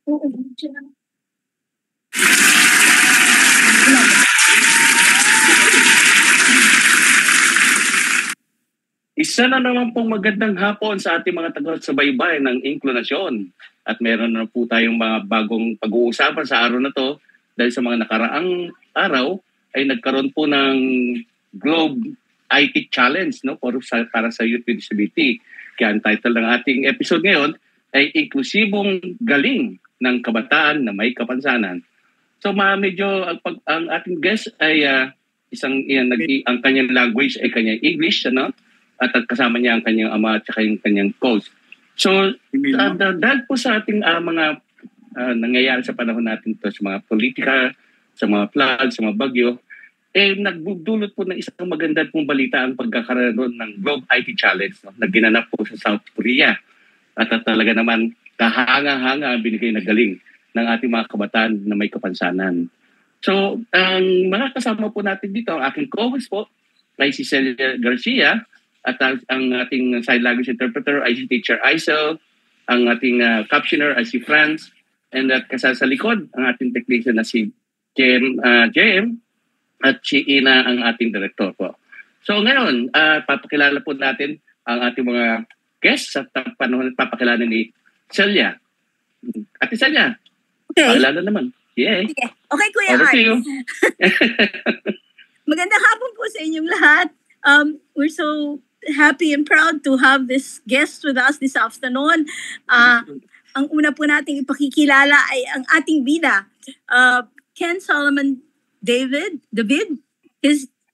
Oo, Isa na naman pong magandang hapon sa ating mga taga-subaybay ng Inklinasyon. At meron na po tayong mga bagong pag-uusapan sa araw na to dahil sa mga nakaraang araw ay nagkaroon po ng Globe IT Challenge para sa youth with disability. Kaya ang title ng ating episode ngayon ay Inklusibong Galing ng Kabataan na May Kapansanan. So medyo ang ating guest ay ang kanyang language ay kanyang English, at kasama niya ang kanyang ama at yung kanyang coach. So, dahil po sa ating mga nangyayari sa panahon natin to, sa mga politika, sa mga floods, sa mga bagyo, nagbudulot po ng isang maganda pong balita ang pagkakaroon ng Globe IT Challenge na ginanap po sa South Korea. At talaga naman, kahanga-hanga ang binigay na galing ng ating mga kabataan na may kapansanan. So, ang mga kasama po natin dito, ang aking co-host po, ay si Celia Garcia, at ang ating sign language interpreter ay si Teacher Aisel, ang ating captioner ay si Franz, and at kasama sa likod, ang ating technician na si JM, at si Ina ang ating director po. So ngayon, papakilala po natin ang ating mga guests at panahon papakilala ni Celia. Ate Celia, okay. Pakilala naman. Yay. Okay, okay Kuya Art. Magandang hapon po sa inyong lahat. We're so happy and proud to have this guest with us this afternoon. Ang una po nating ipakikilala ay ang ating bida, Ken Solomon David.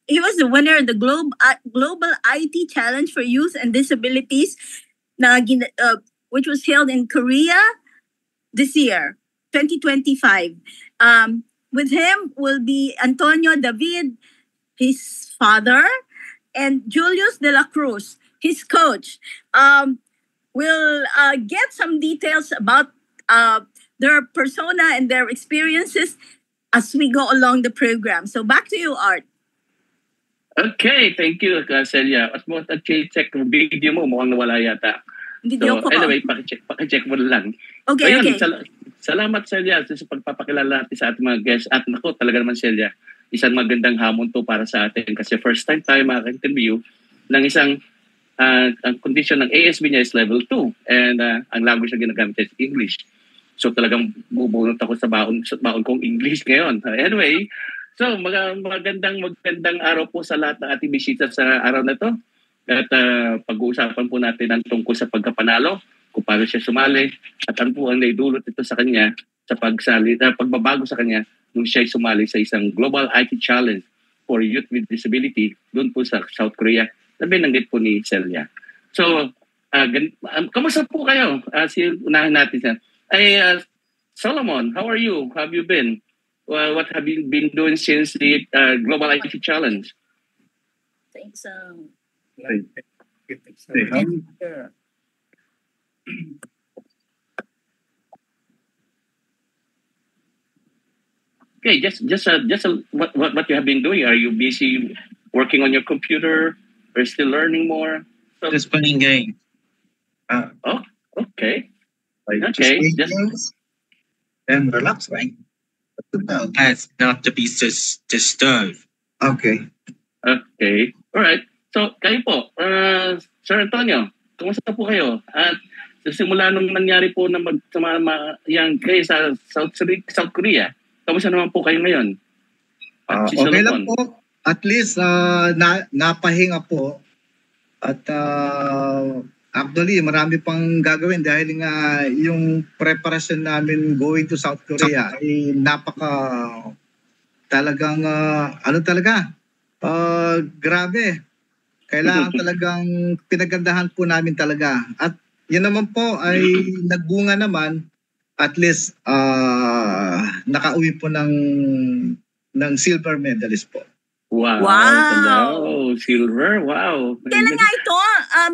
He was the winner of the Global IT Challenge for Youth and Disabilities, which was held in Korea this year, 2025. With him will be Antonio David, his father, and Julius de la Cruz, his coach. We'll get some details about their persona and their experiences as we go along the program. So back to you, Art. Okay, thank you, Celia. At mo check yung video mo, mukhang nawala yata. Video ko. Anyway, pakicheck mo lang. Okay, Ayan, okay. Salamat, Celia, sa pagpapakilala natin sa ating mga guests. At naku, talaga naman, Celia, isang magandang hamon to para sa atin kasi first time tayo makaka-interview ng isang ang condition ng ASB niya is level 2 and ang language na ginagamit is English. So talagang bubunot ako sa baon kong English ngayon. Anyway, so magandang araw po sa lahat ng ating bisita sa araw na to. At pag-uusapan po natin ang tungkol sa pagkapanalo, kung paano siya sumali at ano po ang naidulot ito sa kanya sa pagbabago sa kanya nung siya sumali sa isang Global IT Challenge for Youth with Disability doon po sa South Korea na binanggit po ni Celia. So, kamusta po kayo? Unahin natin siya. Solomon, how are you? How have you been? What have you been doing since the Global IT Challenge? Thanks. Okay, just what you have been doing. Are you busy working on your computer or still learning more? Just playing games. Okay. Okay. Just and relax, right? As not to be disturbed. Okay. Okay. All right. So, kayo po, Sir Antonio, kumusta po kayo? At simula nung nangyari po na yang kayo sa South Korea, kamusta naman po kayo ngayon? Okay lang po. At least napahinga po. At actually marami pang gagawin dahil nga yung preparation namin going to South Korea ay talagang grabe. Kailangan talagang pinagandahan po namin talaga. At yun naman po ay nagbunga naman. At least nakauwi po ng silver medalist po. Wow. Silver. Wow. Kailan nga ito,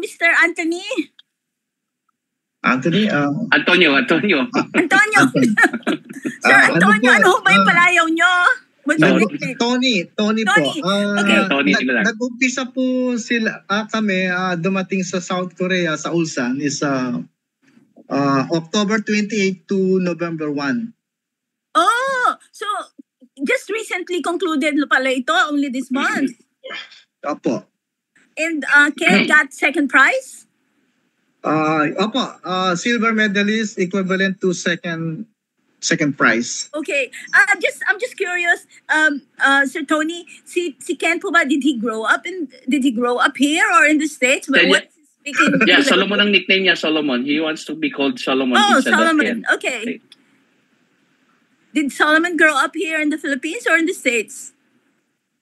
Mr. Anthony? Antonio. Sir Antonio, ano ba yung palayaw nyo? Tony po. Okay. Tony lang. Nag-umpisa po sila kami dumating sa South Korea sa Ulsan is October 28 to November 1. Oh, so just recently concluded pala ito, only this month. Opo. And Ken got second prize? Silver medalist equivalent to second prize. Okay. I'm just curious, Sir Tony, si Ken po ba, did he grow up here or in the States? What's his speaking? Yeah, Solomon ang nickname niya, Solomon. He wants to be called Solomon. Oh, instead of Solomon. Ken. Okay. Did Solomon grow up here in the Philippines or in the States?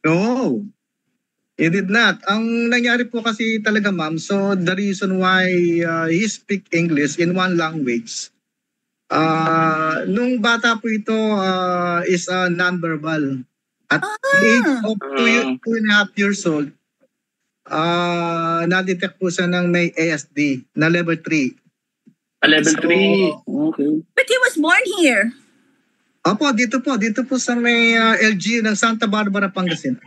No. He did not. Ang nangyari po kasi talaga, ma'am, so the reason why he speak English in one language, nung bata po ito is non-verbal. At the age of 2.5 years old, na-detect po siya ng may ASD na level 3. Level 3. Okay. But he was born here. Opo, dito po sa may LG ng Santa Barbara, Pangasinan.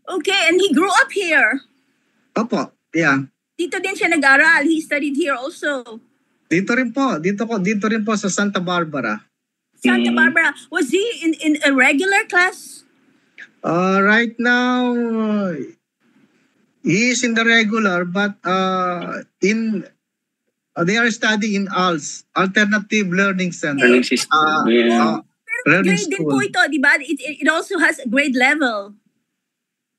Okay, and he grew up here. Opo, yeah. Dito din siya nag-aral. He studied here also. Dito rin po sa Santa Barbara. Santa Barbara. Was he in a regular class? Right now, he is in the regular, but they are studying in ALS, Alternative Learning Center. Learning system. Learning grade din po ito, di ba? It also has a grade level.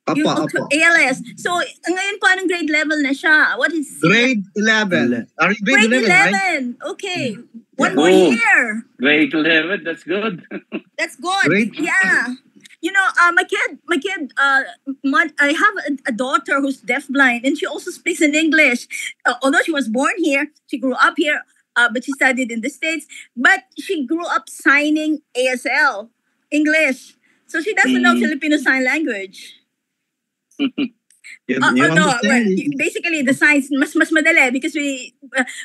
Opo. ALS. So, ngayon po, anong grade level na siya? What is Grade 11. Are you grade 11? Right? Okay. One more year. Grade 11, that's good. That's good. Yeah. You know, my kid, I have a daughter who's deafblind, and she also speaks in English. Although she was born here, she grew up here, but she studied in the States. But she grew up signing ASL, English. So she doesn't know Filipino Sign Language. Basically the signs mas madali because we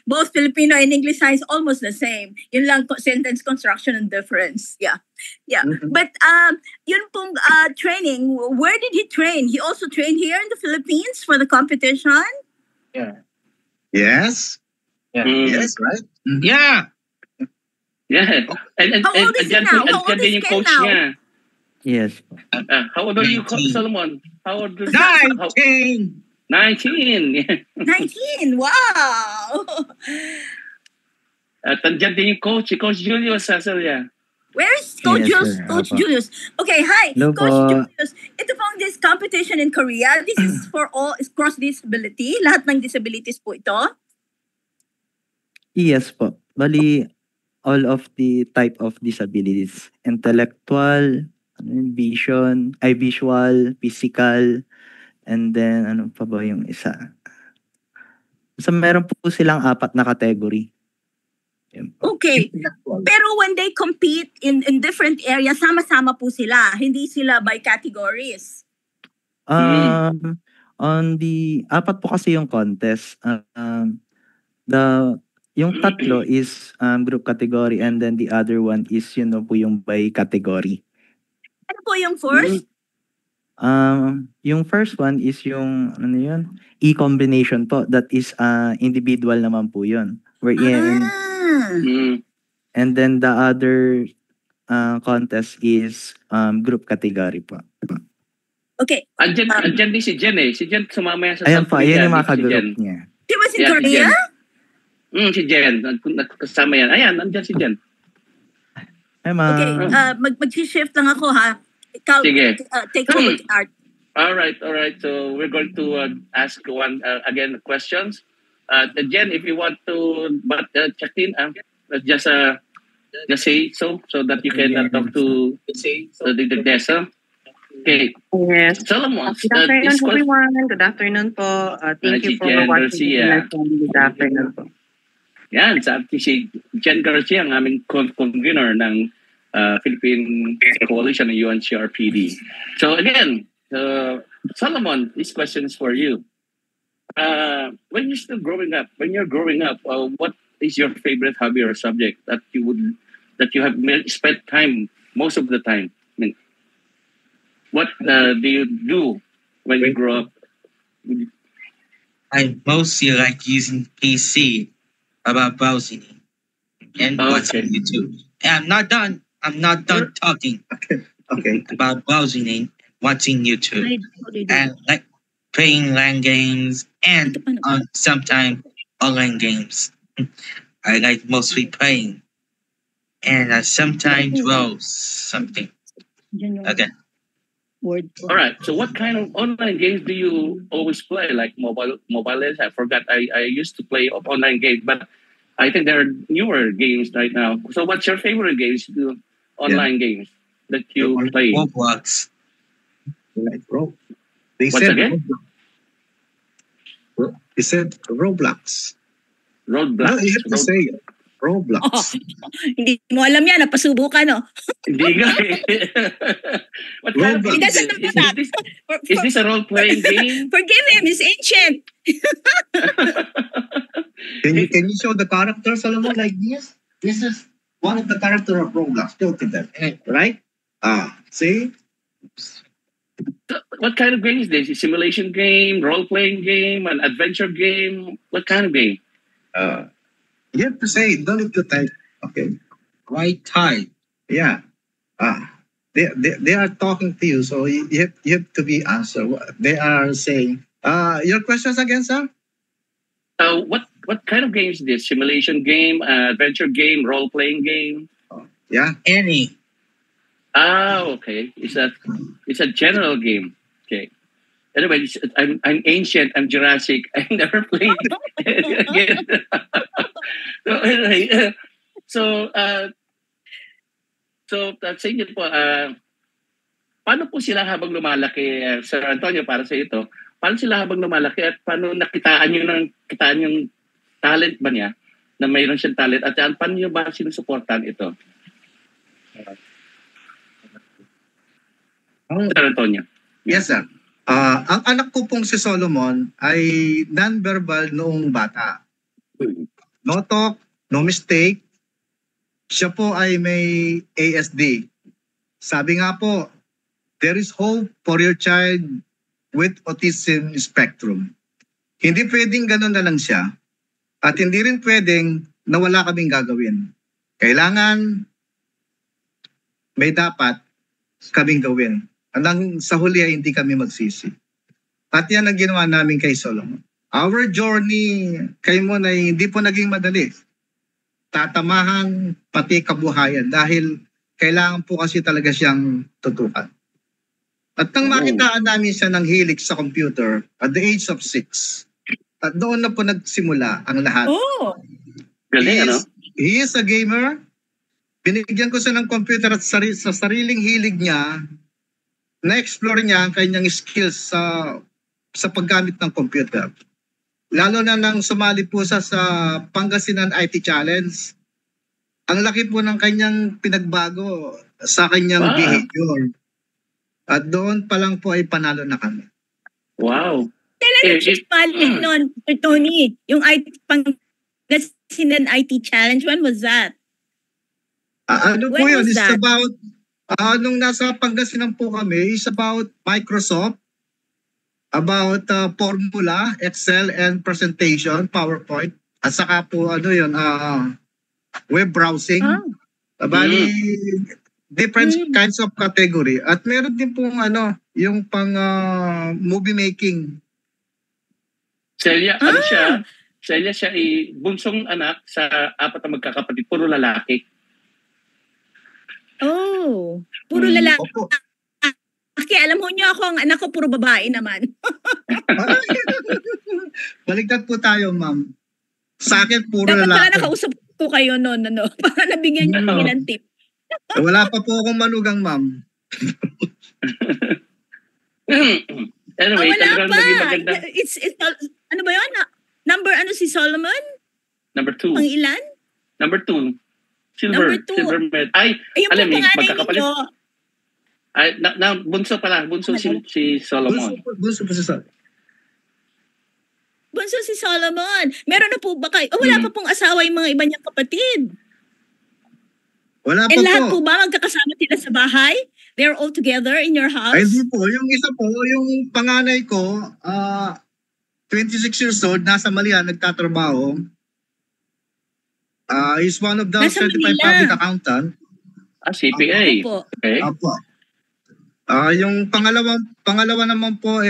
both Filipino and English signs almost the same. Yun lang sentence construction and difference. Yeah. But yun pong training, where did he train? He also trained here in the Philippines for the competition? Yeah. Yes. Yeah. Yes, right? Yeah. Yeah. And How old is he now? How old is Ken now? Niya. Yes. How old are you, Solomon? How old are you? 19! 19! 19! Wow! At andyan din yung coach, si Coach Julius Sasalia. Where is Coach Yes, Julius? sir. Coach Opo. Julius. Okay, hi. Hello Coach po. Julius. Ito pong this competition in Korea. This is for all cross disability. Lahat ng disabilities po ito. Yes po. Bali, all of the type of disabilities. Intellectual, visual, physical, and then ano pa ba yung isa? So meron po silang 4 na category. Yan po. Okay. Pero when they compete in different areas, sama-sama po sila. Hindi sila by categories. On the 4 po kasi yung contest. Yung 3 is group category, and then the other one is po yung by category. Ano po yung first? Yung first one is yung e-combination po. That is individual naman po yun. And then the other contest is group category po. Okay. Andyan din si Jen eh. Si Jen sumama yan sa Ayan po, ayan yung mga si Jen. kagroup niya. She was in Yeah, si Korea? Jen. Si Jen. Kasama yan. Ayan, andyan si Jen. Hi, ma'am. Okay. Mag-shift lang ako ha. Ikaw, Sige. take over, Art. All right. So we're going to ask one again questions. Jen, if you want to check in, just say so that you can talk to the Dessa. Okay. Yes. Solomon. Good afternoon, everyone. Good afternoon po. Thank you for Jen watching. Garcia. Good afternoon po. Yan, sa si Jen Garcia, ang aming convener ng Philippine Coalition ng UNCRPD. So again, Solomon, this question is for you. When you're growing up, what is your favorite hobby or subject that you have spent time most of the time? I mean, what do you do when you grow up? I mostly like using PC about browsing. and watching YouTube. And I'm not done talking Okay. about browsing and watching YouTube and like playing LAN games and sometimes online games. I like mostly playing and I sometimes browse something. Okay. Word. All right. So what kind of online games do you always play? Like mobile Legends? I forgot. I used to play online games, but I think there are newer games right now. So what's your favorite games? Online games that you play? Roblox. Like Roblox. They What's said again? They said Roblox. Roadblocks. No, you have to say it. Roblox. Hindi mo alam yan, napasubo ka, no? Hindi nga eh. What kind of Roblox. game is this? Is this a role-playing game? Forgive him, he's ancient. Can you show the character, Solomon, like this? This is one of the character of Roblox. Look at that. Right? See? What kind of game is this? A simulation game, role-playing game, an adventure game? What kind of game? You have to say it. Don't need to type. Okay. Right type. Yeah. They are talking to you, so you have to be answer. They are saying. Your questions again, sir? What kind of game is this? Simulation game, adventure game, role-playing game? Yeah. Any. Okay. It's a general game. Okay. Anyway, I'm ancient. I'm Jurassic. I never played again. So anyway, so sa inyo po, paano po sila habang lumalaki, Sir Antonio, para sa ito? Paano sila habang lumalaki at paano nakitaan yung talent ba niya na mayroon siyang talent at paano niyo ba sinusuportahan ito? Sir Antonio. Yes, sir. Ang anak ko pong si Solomon ay non-verbal noong bata. No talk, no mistake. Siya po ay may ASD. Sabi nga po, there is hope for your child with autism spectrum. Hindi pwedeng ganun na lang siya. At hindi rin pwedeng na wala kaming gagawin. Kailangan may dapat kaming gawin. Hanggang sa huli ay hindi kami magsisi. At yan ang ginawa namin kay Solomon. Our journey kay Mon ay hindi po naging madali. Tatamahan pati kabuhayan dahil kailangan po kasi talaga siyang tutukan. At nang makitaan namin siya ng hilig sa computer at the age of 6, at doon na po nagsimula ang lahat. Oh! Galing, ano? He is a gamer. Binigyan ko siya ng computer at sa sariling hilig niya, na-explore niya ang kanyang skills sa paggamit ng computer. Lalo na nang sumali po siya sa Pangasinan IT Challenge. Ang laki po ng kanyang pinagbago sa kanyang behavior. At doon pa lang po ay panalo na kami. Wow. Kailan sumali noon, Sir Tony? Yung Pangasinan IT Challenge, when was that? Ano po When yun? was It's that? about, nung nasa Pangasinan po kami, it's about Microsoft, about formula, Excel, and presentation, PowerPoint. At saka po, web browsing. Bali, different kinds of category. At meron din pong yung pang movie making. Celia, Celia siya ay bunsong anak sa 4 na magkakapatid, puro lalaki. Oh, puro lalaki. Opo. Kaya alam mo niyo ako, ang anak ko puro babae naman. Baligtad po tayo, ma'am. Sa akin, puro Dapat pala lalaki. nakausap ko kayo noon, para nabigyan niyo kami ng tip. Wala pa po akong manugang, ma'am. Anyway, Wala talagang pa. naging maganda. It's, ano ba yun? Number si Solomon? Number 2. Pang ilan? Number 2. Silver. Number 2. Silver medal. Ay, Ayun alam po mo, panganay magkakapalit. ninyo. Ay, bunso pala. Bunso si Solomon. Gusto po sa Bunso si Solomon. Meron na po ba kayo? Wala pa pong asawa yung mga iba niyang kapatid. Wala pa And lahat po. po ba magkakasama sila sa bahay? They're all together in your house? Ay, hindi po. Yung isa po, yung panganay ko, 26 years old, nasa Malian, nagtatrabaho. He's one of the Nasa certified Manila. public accountant. CPA. Opo. Okay. Opo. Yung pangalawa naman po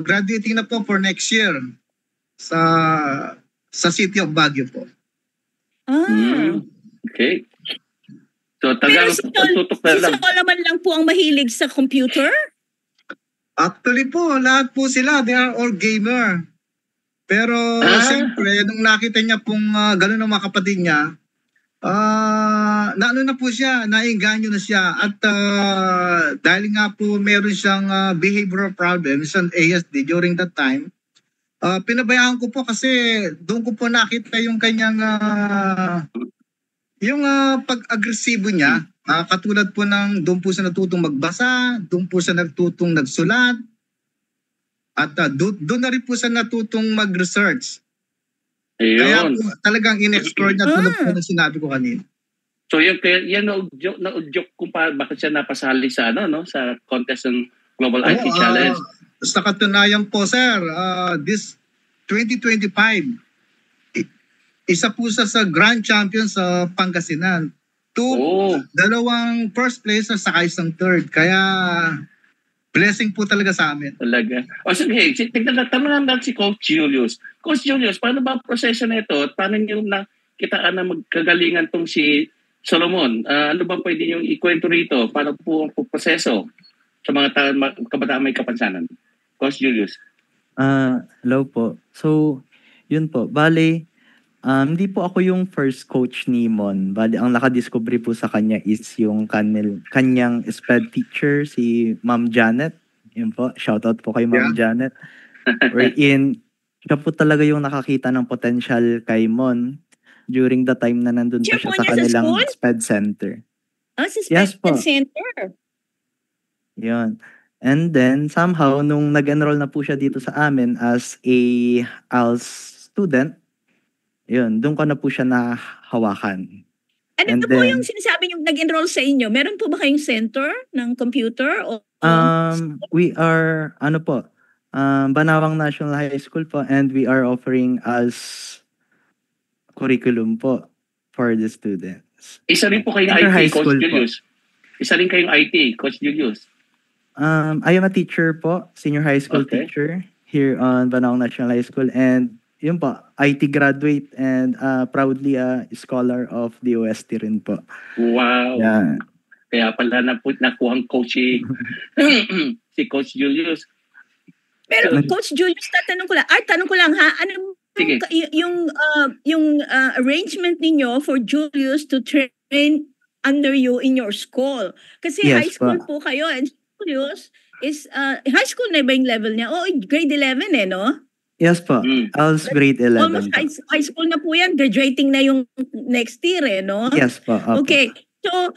graduating na po for next year sa City of Baguio po. Okay. So, Pero tagang si tutok na lang. Solomon lang po ang mahilig sa computer? Actually po, lahat po sila, they are all gamer. Pero siyempre, nung nakita niya pong gano'n ang mga kapatid niya, naano na po siya, nainganyo na siya. At dahil nga po meron siyang behavioral problems, an ASD during that time, pinabayaan ko po kasi doon ko po nakita yung kanyang yung pag-agresibo niya. Katulad po ng doon po siya natutong magbasa, doon po siya natutong nagsulat, at doon na rin po siya natutong mag-research. Kaya Ayun. po, talagang in-explore niya tulad po ng sinabi ko kanina. So, yan na-joke kung bakit siya napasali sa, sa contest ng Global IT Challenge. Sa katunayan po, sir, this 2025, isa po sa Grand Champion sa Pangasinan. Dalawang first place at saka isang third. Kaya blessing po talaga sa amin. Talaga. O sige, tignan natin si Coach Julius. Coach Julius, paano ba ang proseso na ito? Paano niyo nakitaan na magkagalingan tong si Solomon? Ano ba pwede niyong ikwento rito? Paano po ang proseso sa mga kabataan may kapansanan? Coach Julius. Hello po. So, yun po. Bale, hindi po ako yung first coach ni Mon. Bale, ang nakadiscovery po sa kanya is yung kanyang SPED teacher, si Ma'am Janet. Yun po, shoutout po kay Ma'am Janet. Wherein, siya po talaga yung nakakita ng potential kay Mon during the time na nandun pa siya sa kanilang SPED center. Sa SPED center? Yun. And then, somehow, nung nag-enroll na po siya dito sa amin as a ALS student, yun, doon ko na po siya nahawakan. Ano po yung sinasabi yung nag-enroll sa inyo? Meron po ba kayong center ng computer? We are, Banawang National High School po, and we are offering as curriculum po for the students. Isa rin po kayong IT, Coach Julius. Isa rin kayong IT, Coach Julius. I am a teacher po, senior high school teacher here on Banawang National High School, and yun po, IT graduate and proudly a scholar of the OST rin po. Wow. Yeah. Kaya pala nakuha ang coach si Coach Julius. Pero Coach Julius, tanong ko lang ha, ano yung arrangement ninyo for Julius to train under you in your school? Kasi high school po kayo, and Julius is high school na ba yung level niya? Grade 11 no? Yes po. ALS grade 11. Almost high school na po yan. Graduating na yung next year no? Yes po. Okay. So,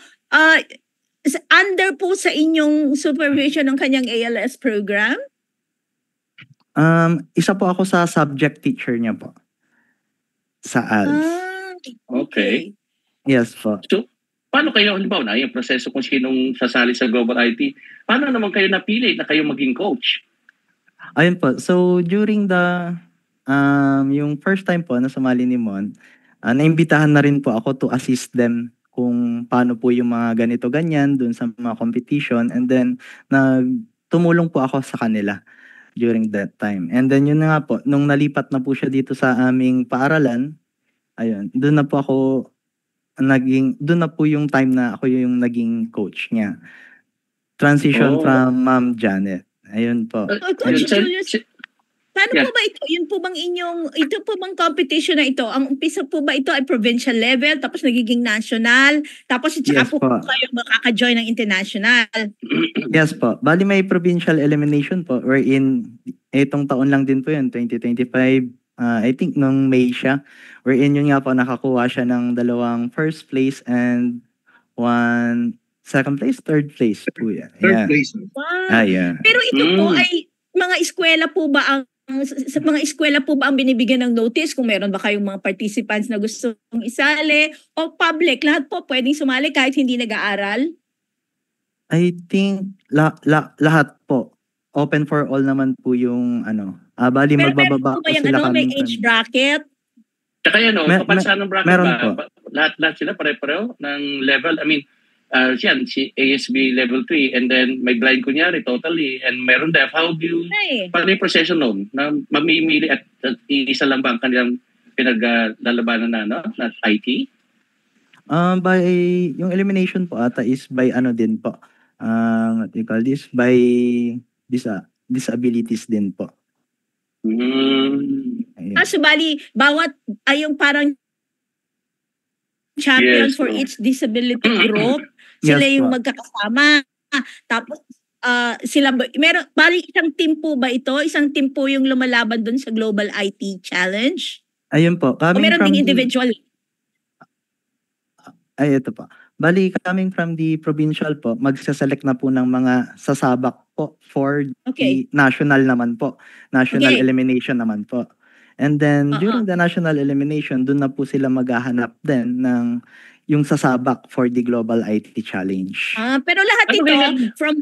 under po sa inyong supervision ng kanyang ALS program? Isa po ako sa subject teacher niya po. Sa ALS. Okay. Yes po. So, paano kayo, halimbawa na yung proseso kung sinong sasali sa Global IT, paano naman kayo napili na kayo maging coach? Ayun po. So, during the, yung first time po na sumali ni Mon, naimbitahan na rin po ako to assist them kung paano po yung mga ganito-ganyan dun sa mga competition. And then, tumulong po ako sa kanila during that time. And then, yun nga po, nung nalipat na po siya dito sa aming paaralan, ayun, dun na po yung time na ako yung naging coach niya. Transition from Ma'am Janet. Ayun po. Coach Julius, paano po ba ito? Ito po bang competition na ito? Ang umpisa po ba ito ay provincial level, tapos nagiging national, tapos tsaka po kayo makaka-join ng international? Yes po. Bali may provincial elimination po, wherein itong taon lang din po yun, 2025. I think nung May siya, wherein yun nga po nakakuha siya ng 2 first place and 1 second place, third place po yan. Third place. Wow. Yeah. Pero ito po ay mga eskwela po ba ang binibigyan ng notice kung meron ba kayong mga participants na gustong isali, o public, lahat po pwedeng sumali kahit hindi nag-aaral? I think lahat po. Open for all naman po yung bali magbababa po sila may age bracket? Tsaka yan, kapansa ng bracket meron ba? po. Lahat sila pare-pareho ng level. I mean, yan, si ASB level 3 and then may blind kunyari totally and meron deaf. How do you, paano yung procession nun? Na mamimili at isa lang ba ang kanilang pinaglalabanan na IT? By, yung elimination po ata is by ano din po. What you call this? By disabilities din po. So bali, bawat yung parang champion Yes, for po. each disability group, sila Yes, yung po. magkakasama. Tapos sila meron bali isang team po ba ito? Isang team po yung lumalaban dun sa Global IT Challenge? Ayun po. O meron ding individual? Ito po. Bali, coming from the provincial po, magsaselect na po ng mga sasabak po for Okay. the national naman po. National Okay. elimination naman po. And then, during the national elimination, dun na po sila maghahanap din ng yung sasabak for the Global IT Challenge. Pero lahat Ano ito, ba yan? from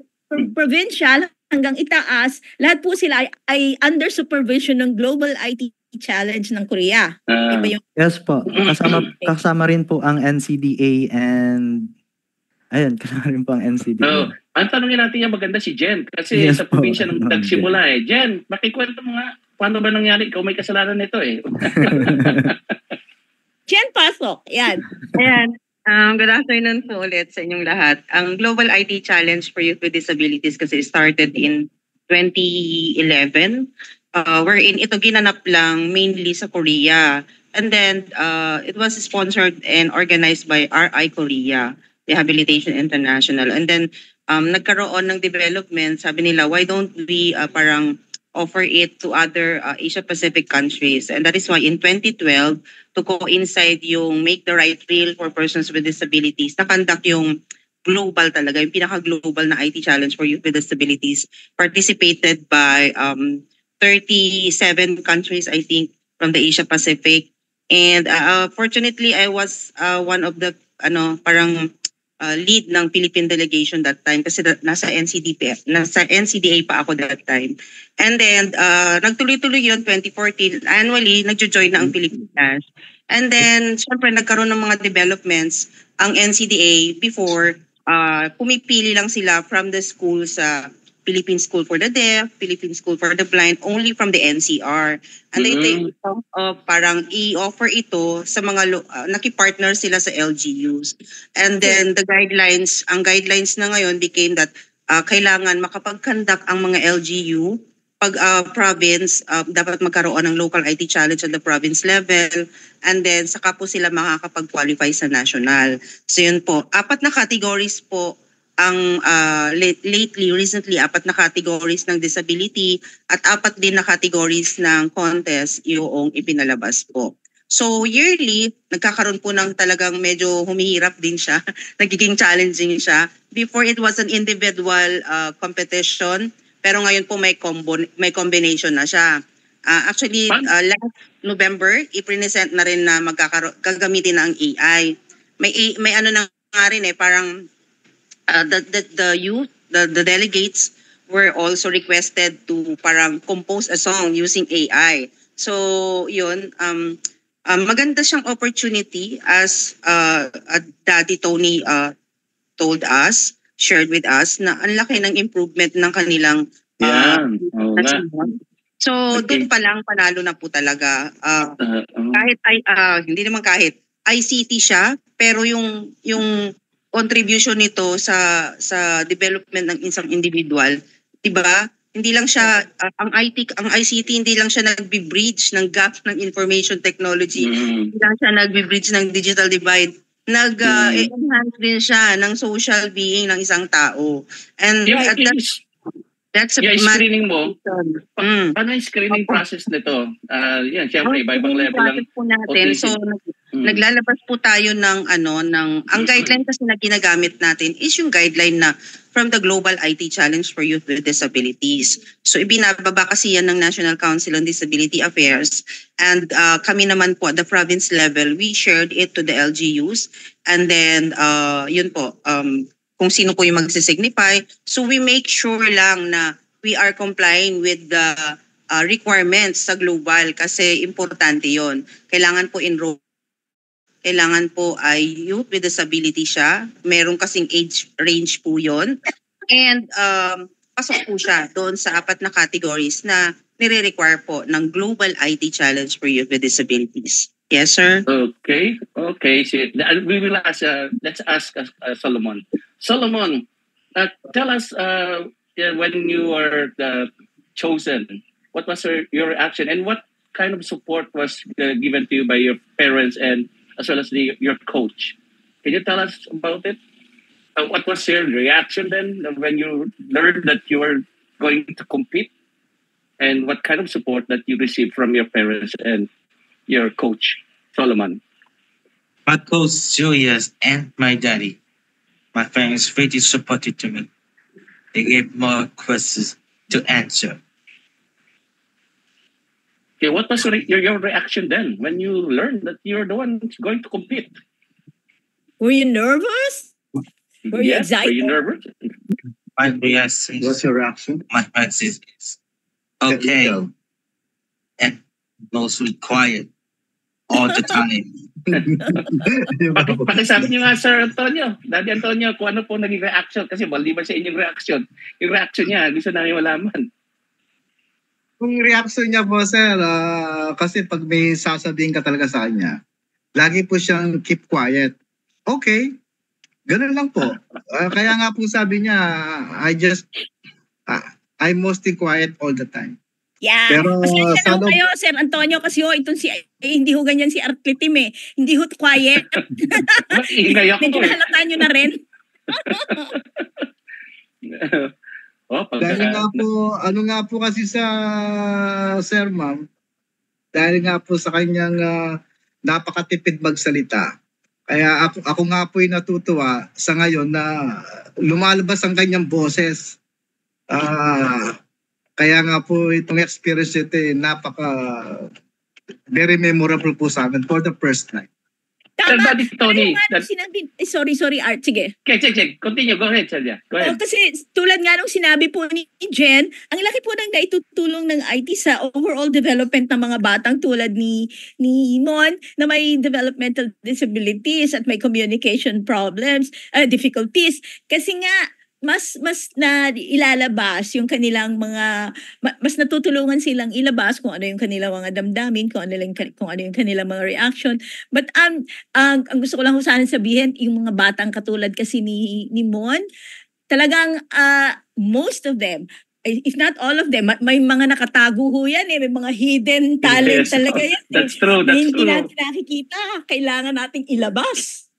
provincial hanggang itaas, lahat po sila ay under supervision ng Global IT Challenge ng Korea. Iba yung Yes po. Kasama rin po ang NCDA and ayun, kasama rin po ang NCDA. So, ang tanongin natin yan maganda si Jen kasi Yes sa po. probinsya nang nagsimula eh. Jen, makikwento mo nga paano ba nangyari? Ikaw may kasalanan nito eh. Jen Pasok. Yan. Ayan. Good afternoon po ulit sa inyong lahat. Ang Global IT Challenge for Youth with Disabilities kasi started in 2011. Wherein ito ginanap lang mainly sa Korea. And then it was sponsored and organized by RI Korea, Rehabilitation International. And then nagkaroon ng development, sabi nila, why don't we parang offer it to other Asia-Pacific countries? And that is why in 2012, to coincide yung Make the Right Real for Persons with Disabilities, na-conduct yung global talaga, yung pinaka-global na IT Challenge for Youth with Disabilities, participated by 37 countries, I think, from the Asia-Pacific. And fortunately, I was one of the lead ng Philippine delegation that time kasi nasa NCDA pa ako that time. And then nagtuloy-tuloy yun 2014. Annually, nagjo-join na ang Pilipinas. And then syempre nagkaroon ng mga developments ang NCDA before pumipili lang sila from the school sa Philippine School for the Deaf, Philippine School for the Blind, only from the NCR. And they take parang i-offer ito sa mga nakipartner sila sa LGUs. And then the guidelines, ang guidelines na ngayon became that kailangan makapag-conduct ang mga LGU pag province, dapat magkaroon ng local IT challenge at the province level, and then saka po sila makakapag-qualify sa national. So yun po, 4 na categories po ang recently 4 na categories ng disability at 4 din na categories ng contest yung ipinalabas po. So yearly, nagkakaroon po ng talagang medyo humihirap din siya, nagiging challenging siya. Before it was an individual competition, pero ngayon po may combination na siya. Actually, last November, i-present na rin na gagamitin na ang AI. May ano na nga rin parang the youth, the delegates were also requested to parang compose a song using AI. So yun, maganda siyang opportunity as Daddy Tony told us, shared with us na ang laki ng improvement ng kanilang So doon pa lang panalo na po talaga. Kahit hindi naman kahit ICT siya, pero yung contribution nito sa development ng isang individual, 'di ba? Hindi lang siya ang ICT hindi lang siya nagbi-bridge ng gap ng information technology. Hindi lang siya nagbi-bridge ng digital divide. Enhance din siya ng social being ng isang tao. And that's a screening mo. Paano yung screening process nito? Yan, siyempre iba-ibang level lang po natin. So naglalabas po tayo ng ang guideline kasi na ginagamit natin is yung guideline na from the Global IT Challenge for Youth with Disabilities. So ibinababa kasi yan ng National Council on Disability Affairs, and kami naman po at the province level, we shared it to the LGUs, and then yun po, kung sino po yung magsisignify. So we make sure lang na we are complying with the requirements sa global kasi importante yon. Kailangan po enroll. Kailangan po ay youth with disability siya. Meron kasing age range po yon. And pasok po siya doon sa 4 na categories na nire-require po ng Global IT Challenge for Youth with Disabilities. Yes, sir? Okay. So, we will ask, let's ask Solomon. Solomon, tell us when you were chosen, what was your reaction and what kind of support was given to you by your parents and as well as your coach? Can you tell us about it? What was your reaction then when you learned that you were going to compete? And what kind of support that you received from your parents and your coach, Solomon? My coach, Julius, and my daddy, my parents really supported to me. They gave more questions to answer. Okay, what was your reaction then when you learned that you're the one who's going to compete? Were you nervous? Were you excited? Were you nervous? My reaction, What's your reaction? my answer is okay, and mostly quiet all the time. Pakisabi niyo nga, Sir Antonio, Daddy Antonio, kung ano po naging reaction kasi maliban sa inyong reaction. Yung reaction niya, gusto namin malaman. Kung reaction niya po, sir, kasi pag may sasabihin ka talaga sa kanya, lagi po siyang keep quiet. Okay, ganun lang po. Kaya nga po sabi niya, I'm mostly quiet all the time. Yeah. Pero Pasensya na kayo, Sir Antonio, kasi itong hindi ho ganyan si Artlitim eh. Hindi ho quiet. Ingay ako Medyo nahalata nyo na rin. Dahil nga po, nga po kasi sa Sir Ma'am, dahil nga po sa kanyang napakatipid magsalita. Kaya ako nga po yung natutuwa sa ngayon na lumalabas ang kanyang boses. Kaya nga po itong experience ito very memorable po sa amin for the first time. Tama. Daddy Tony. Sorry, Art. Sige. Okay, check. Continue. Go ahead, Celia. Go ahead. Kasi tulad nga nung sinabi po ni Jen, ang laki po ng naitutulong ng IT sa overall development ng mga batang tulad ni Mon na may developmental disabilities at may communication problems, difficulties. Kasi nga, mas na ilalabas yung kanilang mga mas natutulungan silang ilabas kung ano yung kanilang mga damdamin, kung ano yung kanilang mga reaction. But ang gusto ko lang sana sabihin, yung mga batang katulad kasi ni Mon, talagang most of them, if not all of them, may mga nakatago ho yan eh, may mga hidden talent talaga yan. That's true. Na hindi natin nakikita, kailangan nating ilabas.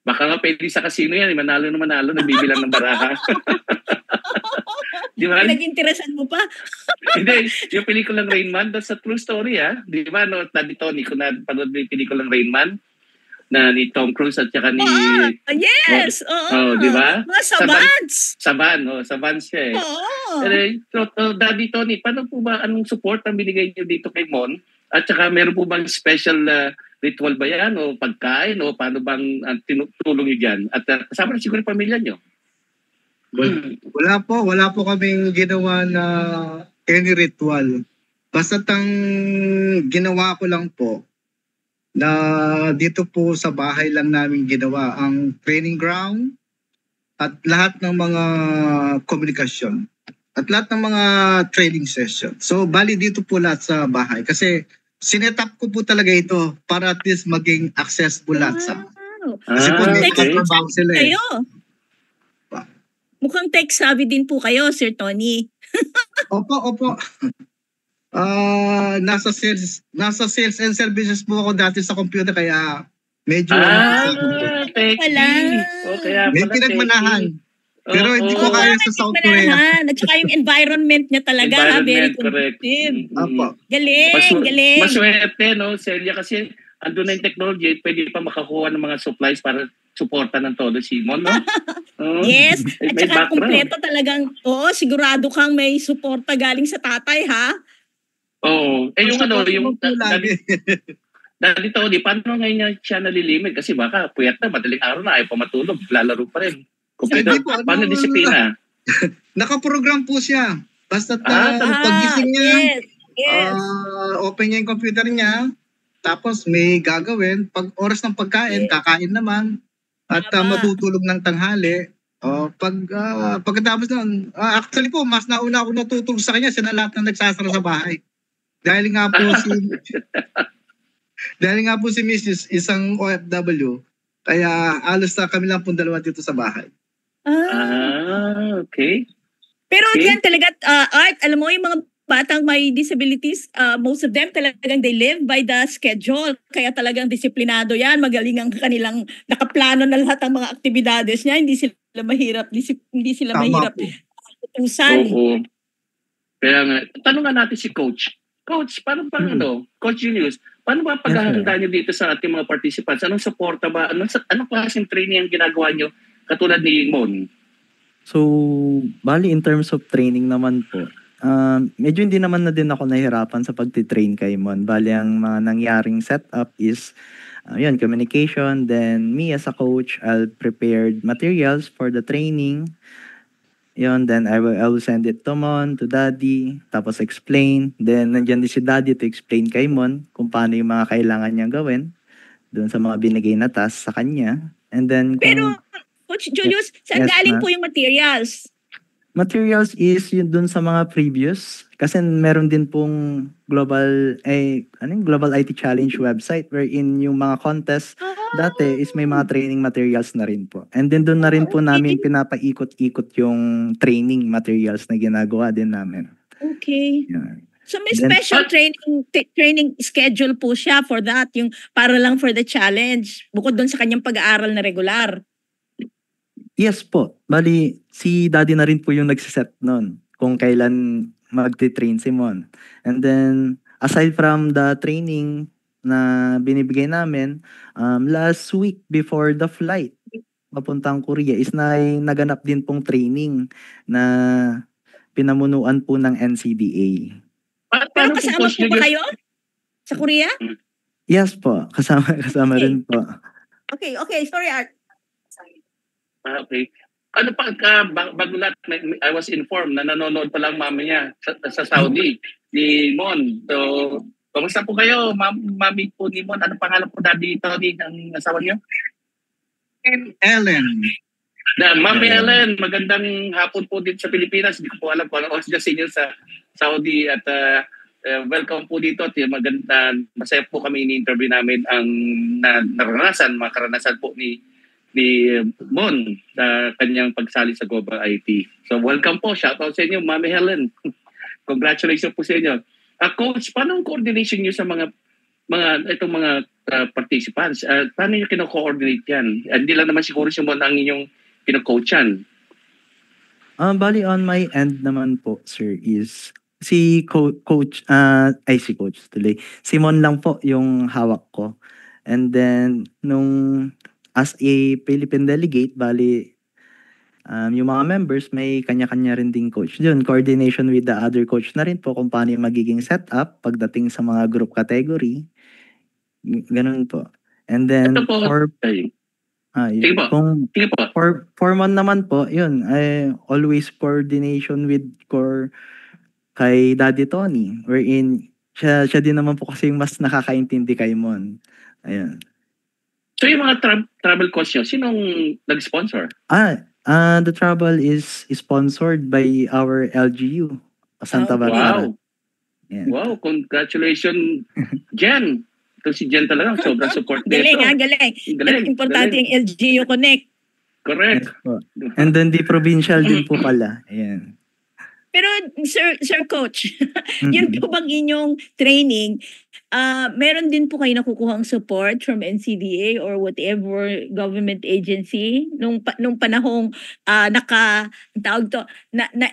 Baka nga pwede sa casino yan, manalo na manalo, nagbibilang ng baraka. Di ba? Nag-interesan mo pa? Hindi, yung pelikulang Rain Man, that's a true story, ha? Di ba, no, Daddy Tony, kung napanood mo yung pelikulang Rain Man, na ni Tom Cruise at saka ni... yes! di ba? Mga Savants! Savants siya eh. Oo. So, Daddy Tony, paano po ba, anong support ang binigay niyo dito kay Mon? At saka meron po bang special ritual ba yan o pagkain o paano bang tinutulong niyo dyan? At kasama na siguro yung pamilya niyo. Wala po kaming ginawa na any ritual. Basta ginawa ko lang po na dito po sa bahay lang namin ginawa ang training ground at lahat ng mga komunikasyon at lahat ng mga training session. So bali dito po lahat sa bahay kasi sinetap ko po talaga ito para at least maging accessible lahat sa kasi po may trabaho sila eh. Mukhang tech-savvy din po kayo, Sir Tony. Opo. Nasa sales and services po ako dati sa computer kaya medyo may pinagmanahan. Pero hindi ko kaya sa South Korea. At saka yung environment niya talaga, very competitive. Galing. Maswerte, no, Celia, kasi andun na yung technology, pwede pa makakuha ng mga supplies para suporta ng todo si Mon, no? Yes, at saka kompleto talagang, sigurado kang may suporta galing sa tatay, ha? Oo. Yung Daddy Tony, paano ngayon siya nalilimit? Kasi baka puyat na, madaling araw na, ayaw pa matulog, lalaro pa rin. Paano disiplina? Nakaprogram po siya. Basta pagising niya, Yes. Open niya yung computer niya, tapos may gagawin. Pag oras ng pagkain, kakain naman. At Tama. matutulog ng tanghali. Pagkatapos nun, actually po, mas nauna ako natutulog sa kanya, siya na lahat na nagsasara sa bahay. Dahil nga po si Mrs. isang OFW, kaya alos na kami lang po dalawa dito sa bahay. Okay. Pero Okay. yan talaga, Art, alam mo, yung mga batang may disabilities, most of them talagang they live by the schedule. Kaya talagang disiplinado yan. Magaling ang kanilang nakaplano na lahat ng mga aktibidades niya. Hindi sila mahirap, hindi sila Tama mahirap po. utusan. Oo. Kaya nga, tanungan natin si Coach. Coach, paano ba Coach Julius, paano ba paghahanda niyo dito sa ating mga participants? Anong suporta ba? Anong klaseng training ang ginagawa niyo katulad ni Mon? So, bali in terms of training naman po, medyo hindi naman na din ako nahirapan sa pagtitrain kay Mon. Bali ang mga nangyaring setup is, yun, communication. Then me as a coach, I'll prepare materials for the training. Yun, then I will send it to Mon, to Daddy, tapos explain. Then nandiyan din si Daddy to explain kay Mon kung paano yung mga kailangan niyang gawin doon sa mga binigay na task sa kanya. And then Pero, Coach Julius, saan Yes, galing ma'am. po yung materials? materials is yun dun sa mga previous, kasi meron din pong global IT challenge website wherein yung mga contest dati is may mga training materials na rin po. And then doon na rin po namin pinapaikot-ikot yung training materials na ginagawa din namin. Okay. Yan. So may Then- special training schedule po siya for that, yung para lang for the challenge, bukod doon sa kanyang pag-aaral na regular. Yes po. Bali, si Daddy na rin po yung nagsiset nun kung kailan magti-train si Mon. And then, aside from the training na binibigay namin, last week before the flight, papuntang Korea, is naganap din pong training na pinamunuan po ng NCDA. Pero Paano kasama Coach po ba Julius? kayo sa Korea? Yes po, kasama Okay. rin po. Okay, sorry Art. Okay. Ano pa, bago lahat, I was informed na nanonood pa lang mama niya sa Saudi, ni Mon. So, kamusta po kayo, mami po ni Mon? Ano pangalan po Daddy Tony, ang asawa niyo? Ellen. Mami Ellen, magandang hapon po dito sa Pilipinas. Hindi ko po alam kung ano oras dyan sa inyo sa Saudi. At welcome po dito. At maganda, masaya po kami ini-interview namin ang mga karanasan po ni Mon sa kanyang pagsali sa Global IT. So welcome po. Shoutout sa inyo, Mami Helen. Congratulations po sa inyo. Coach, paano ang coordination niyo sa mga participants? Paano niyo kino-coordinate yan? Hindi lang naman siguro si Mon ang inyong kino-coachan. Bali on my end naman po, sir, is si Simon lang po yung hawak ko. And then, as a Philippine delegate, bali, yung mga members, may kanya-kanya rin ding coach. Yun, coordination with the other coach na rin po kung paano yung magiging setup pagdating sa mga group category. Ganun po. And then, Ito po, sige po. Sige po. for Mon naman po, yun, always coordination with kay Daddy Tony, wherein siya din naman po kasi yung mas nakakaintindi kay Mon. Ayun. So yung mga travel coach nyo, sinong nag-sponsor? The travel is sponsored by our LGU, Santa Barbara. Wow. Yeah. Wow, congratulations, Jen. Ito si Jen talaga, sobrang support nito. Galing. Importante yung LGU Connect. Correct. Yes po. And then the provincial din po pala. Ayan. Pero Sir Coach, yun po bang inyong training, meron din po kayo nakukuhang support from NCDA or whatever government agency nung panahong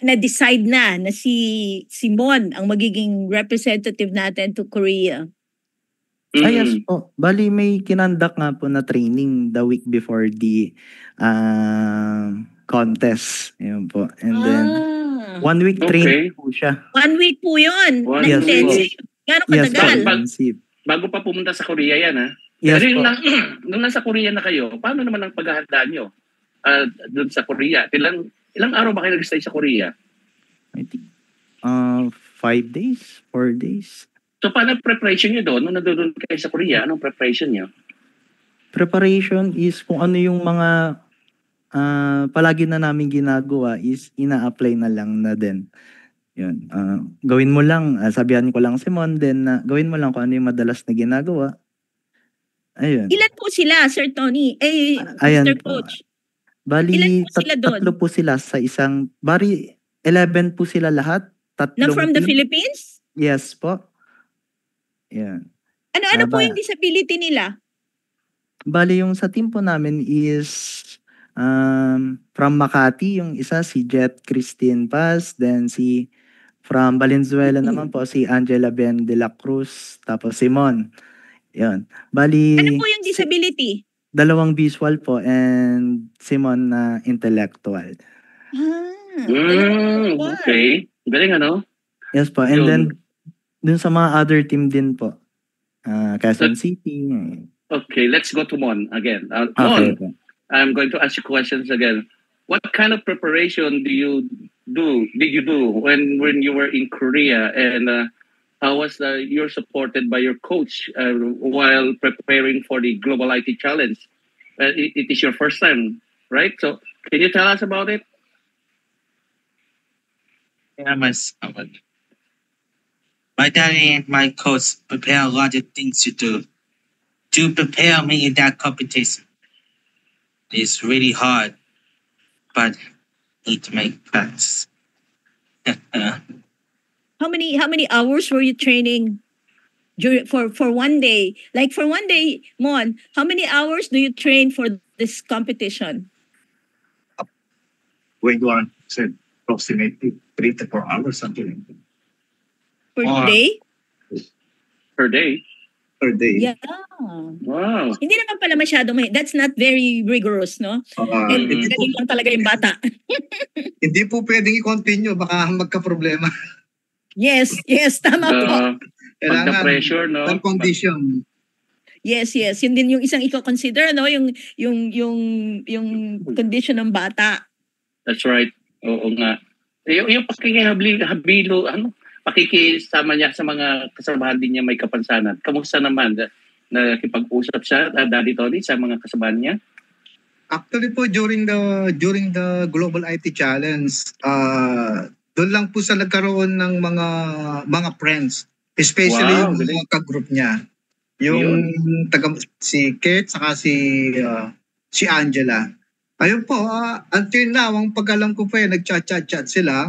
na-decide na si Mon ang magiging representative natin to Korea? Yes po. Bali may kinandak nga po na training the week before the contest. Ayun po. And then 1 week training po siya. 1 week po yun. Yes po. Gano'ng Yes, katagal? Bago pa pumunta sa Korea yan, ha? Yes Pero po. nung nasa Korea na kayo, paano naman ang paghahanda nyo doon sa Korea? Ilang araw ba kayo nag-stay sa Korea? I think 5 days, 4 days. So paano preparation nyo doon? Nung nandun kayo sa Korea, anong preparation nyo? Preparation is kung ano yung mga palagi na namin ginagawa is ina-apply na lang na din. Yun. Gawin mo lang, sabihan ko lang si Mon, then gawin mo lang kung ano yung madalas na ginagawa. Ayun. Ilan po sila, Sir Tony? Ayan Mr. po. Coach. Bali, Ilan po sila doon? tatlo po sila sa isang, bali 11 po sila lahat. Na from the team. Philippines? Yes po. Yan. Ano po yung disability nila? Bali, yung sa team po namin is from Makati, yung isa si Jet Christine Paz, then from Valenzuela naman po si Angela Ben de la Cruz, tapos Simon. Yan. Bali, Ano po yung disability? 2 visual po and Simon na intellectual. Okay. Galing ano? Yes po. And then, dun sa mga other team din po. Quezon City. Okay, let's go to Mon again. Okay Mon, po. I'm going to ask you questions again. What kind of preparation did you do when you were in Korea, and how was you're supported by your coach while preparing for the Global IT Challenge? It is your first time, right? So can you tell us about it? Yeah, my daddy and my coach prepare a lot of things to prepare me in that competition. It's really hard, but need to make practice. How many hours were you training for one day? Like for one day, Mon, how many hours do you train for this competition? When you said approximately 3 to 4 hours, something like that. Per day? Per day? Per day. Yeah. Wow. Hindi naman pala masyado that's not very rigorous, no? And galing lang talaga yung bata. Hindi po pwedeng i-continue, baka magka-problema. Yes, tama po. Pagka pressure, no? Pag condition. Yes. Yun din yung isang i-consider, no? Yung condition ng bata. That's right. Oo nga. Yung pakikihabilo, pakikisama niya sa mga kasamahan din niya may kapansanan. Kamusta naman? Nakipag-usap siya, Daddy Tony, sa mga kasamahan niya? Actually po, during the Global IT Challenge, doon lang po sa nagkaroon ng mga friends. Especially yung mga ka-group niya. Yung si Kate, saka si Angela. Ayun po, until now, ang pag-alam ko pa nag-chat sila.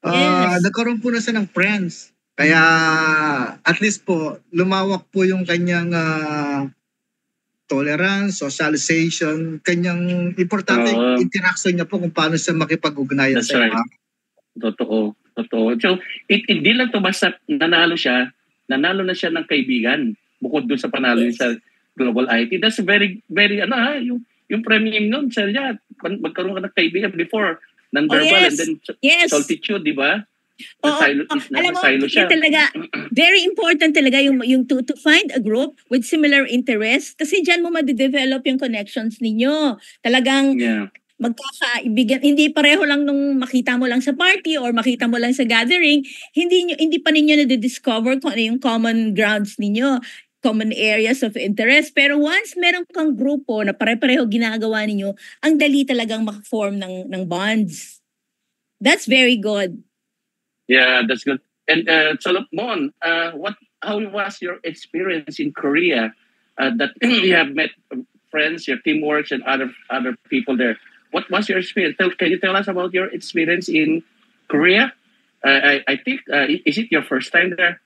Yes. Nagkaroon po na siya ng friends. Kaya at least po, lumawak po yung kanyang tolerance, socialization, kanyang importante interaction niya po kung paano siya makipag-ugnayan sa iba. Totoo. So, hindi lang ito basta nanalo na siya ng kaibigan bukod doon sa panalo sa Global IT. That's very, very, yung premium nun, magkaroon ka ng kaibigan before non-verbal and then solitude, di ba? Alam mo, talaga, very important talaga yung to find a group with similar interests kasi dyan mo ma-develop yung connections ninyo. Talagang magkakaibigan, hindi pareho lang nung makita mo lang sa party or makita mo lang sa gathering, hindi pa ninyo na-discover kung ano yung common grounds ninyo, common areas of interest. Pero once meron kang grupo na pare-pareho ginagawa ninyo, ang dali talagang makaform ng bonds. That's very good. Yeah, that's good. And Solomon, how was your experience in Korea? That you have met friends, your teamworks, and other people there. What was your experience? Can you tell us about your experience in Korea? I think, is it your first time there?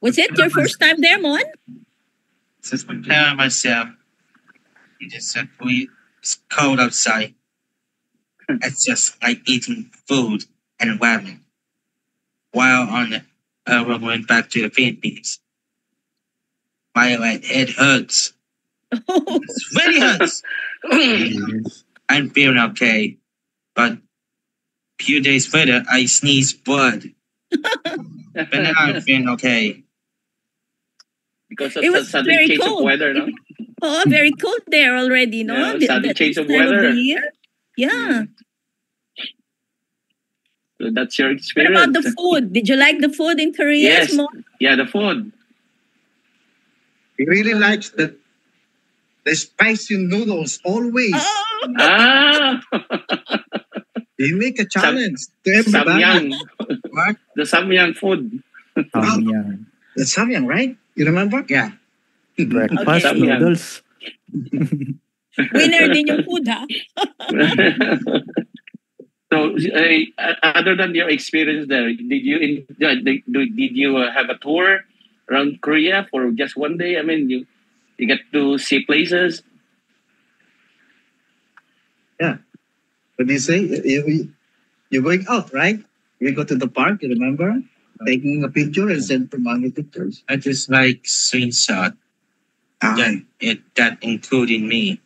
Was it your first time there, Mon? Since preparing myself, it's cold outside. It's just like eating food and ramen. While we're going back to the Philippines, my head hurts. It really hurts. I'm feeling okay, but a few days later, I sneezed blood. But now I'm feeling okay. Because of the sudden change of weather, no? Oh, very cold there already, no? Yeah, sudden change of weather. Yeah. So that's your What experience. about the food? Did you like the food in Korea? Yes. Yeah, the food. He really likes the spicy noodles always. Oh, Ah, They make a challenge to everybody. samyang. What? The samyang food. Samyang. That's samyang, right? You remember? Yeah. Breakfast Okay. noodles. winner din yung food, ha? So, other than your experience there, did you have a tour around Korea for just one day? I mean, you get to see places. What do you say? You're going out, right? We go to the park, you remember? Taking a picture and send for mommy pictures. I just like screenshot Ah. that that including me.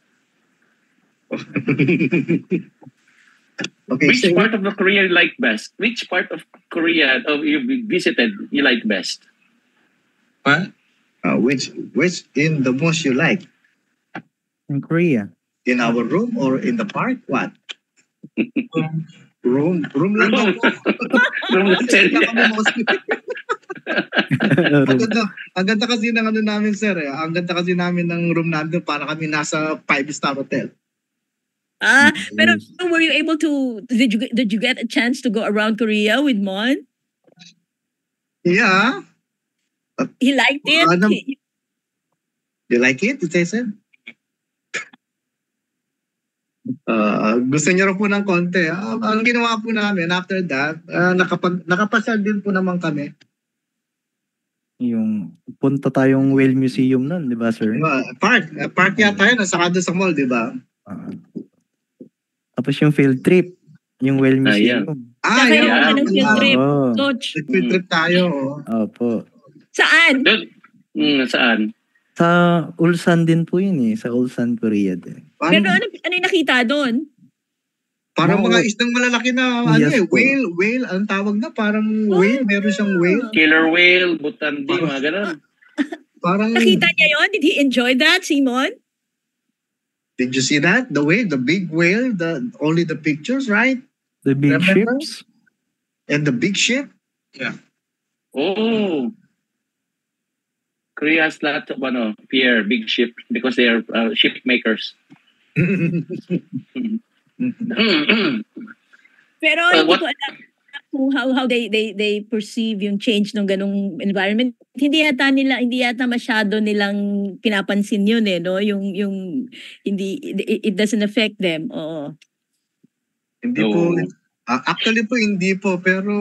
Okay, Which so part of the Korea you like best? Which part of Korea you visited you like best? What? which in the most you like? In Korea. In our room or in the park? What? Room lang Room. ako. Room lang Room lang siya. kami mostly. Ang ganda kasi ng ano namin, sir. Ang ganda kasi namin ng room namin para kami nasa 5-star hotel. Pero were you able to, did you get a chance to go around Korea with Mon? Yeah. He liked it? Ano? You like it, Jason? Gusto niyo rin po ng konti. Ang ginawa po namin after that, nakapasal din po naman kami. Yung punta tayong Whale Museum nun, di ba, sir? Diba? Park yata yun, nasa kado sa mall, di ba? Tapos yung field trip, yung Whale yeah. Museum. Saka yung yeah. anong field trip, Oo. coach. Field trip tayo. Opo. Saan? Saan? Sa Ulsan din po yun eh. Sa Ulsan, Korea din. Pero ano yung nakita doon? Parang Oo. mga isdang malalaki na Yes po. whale, ang tawag na parang whale, meron siyang whale. Killer whale, butandi, mga ganun. Parang, Nakita niya yon? Did he enjoy that, Simon? did you see that? The whale, the big whale, only the pictures, right? The big Remember? ships. And the big ship. Oh. Korea has lots of pier, big ship, because they are ship makers. Pero hindi ko alam kung how they perceive yung change ng ganung environment. Hindi yata masyado nilang pinapansin yun eh, no? Yung hindi, it doesn't affect them. Oo. Hindi po. Actually po, hindi po. Pero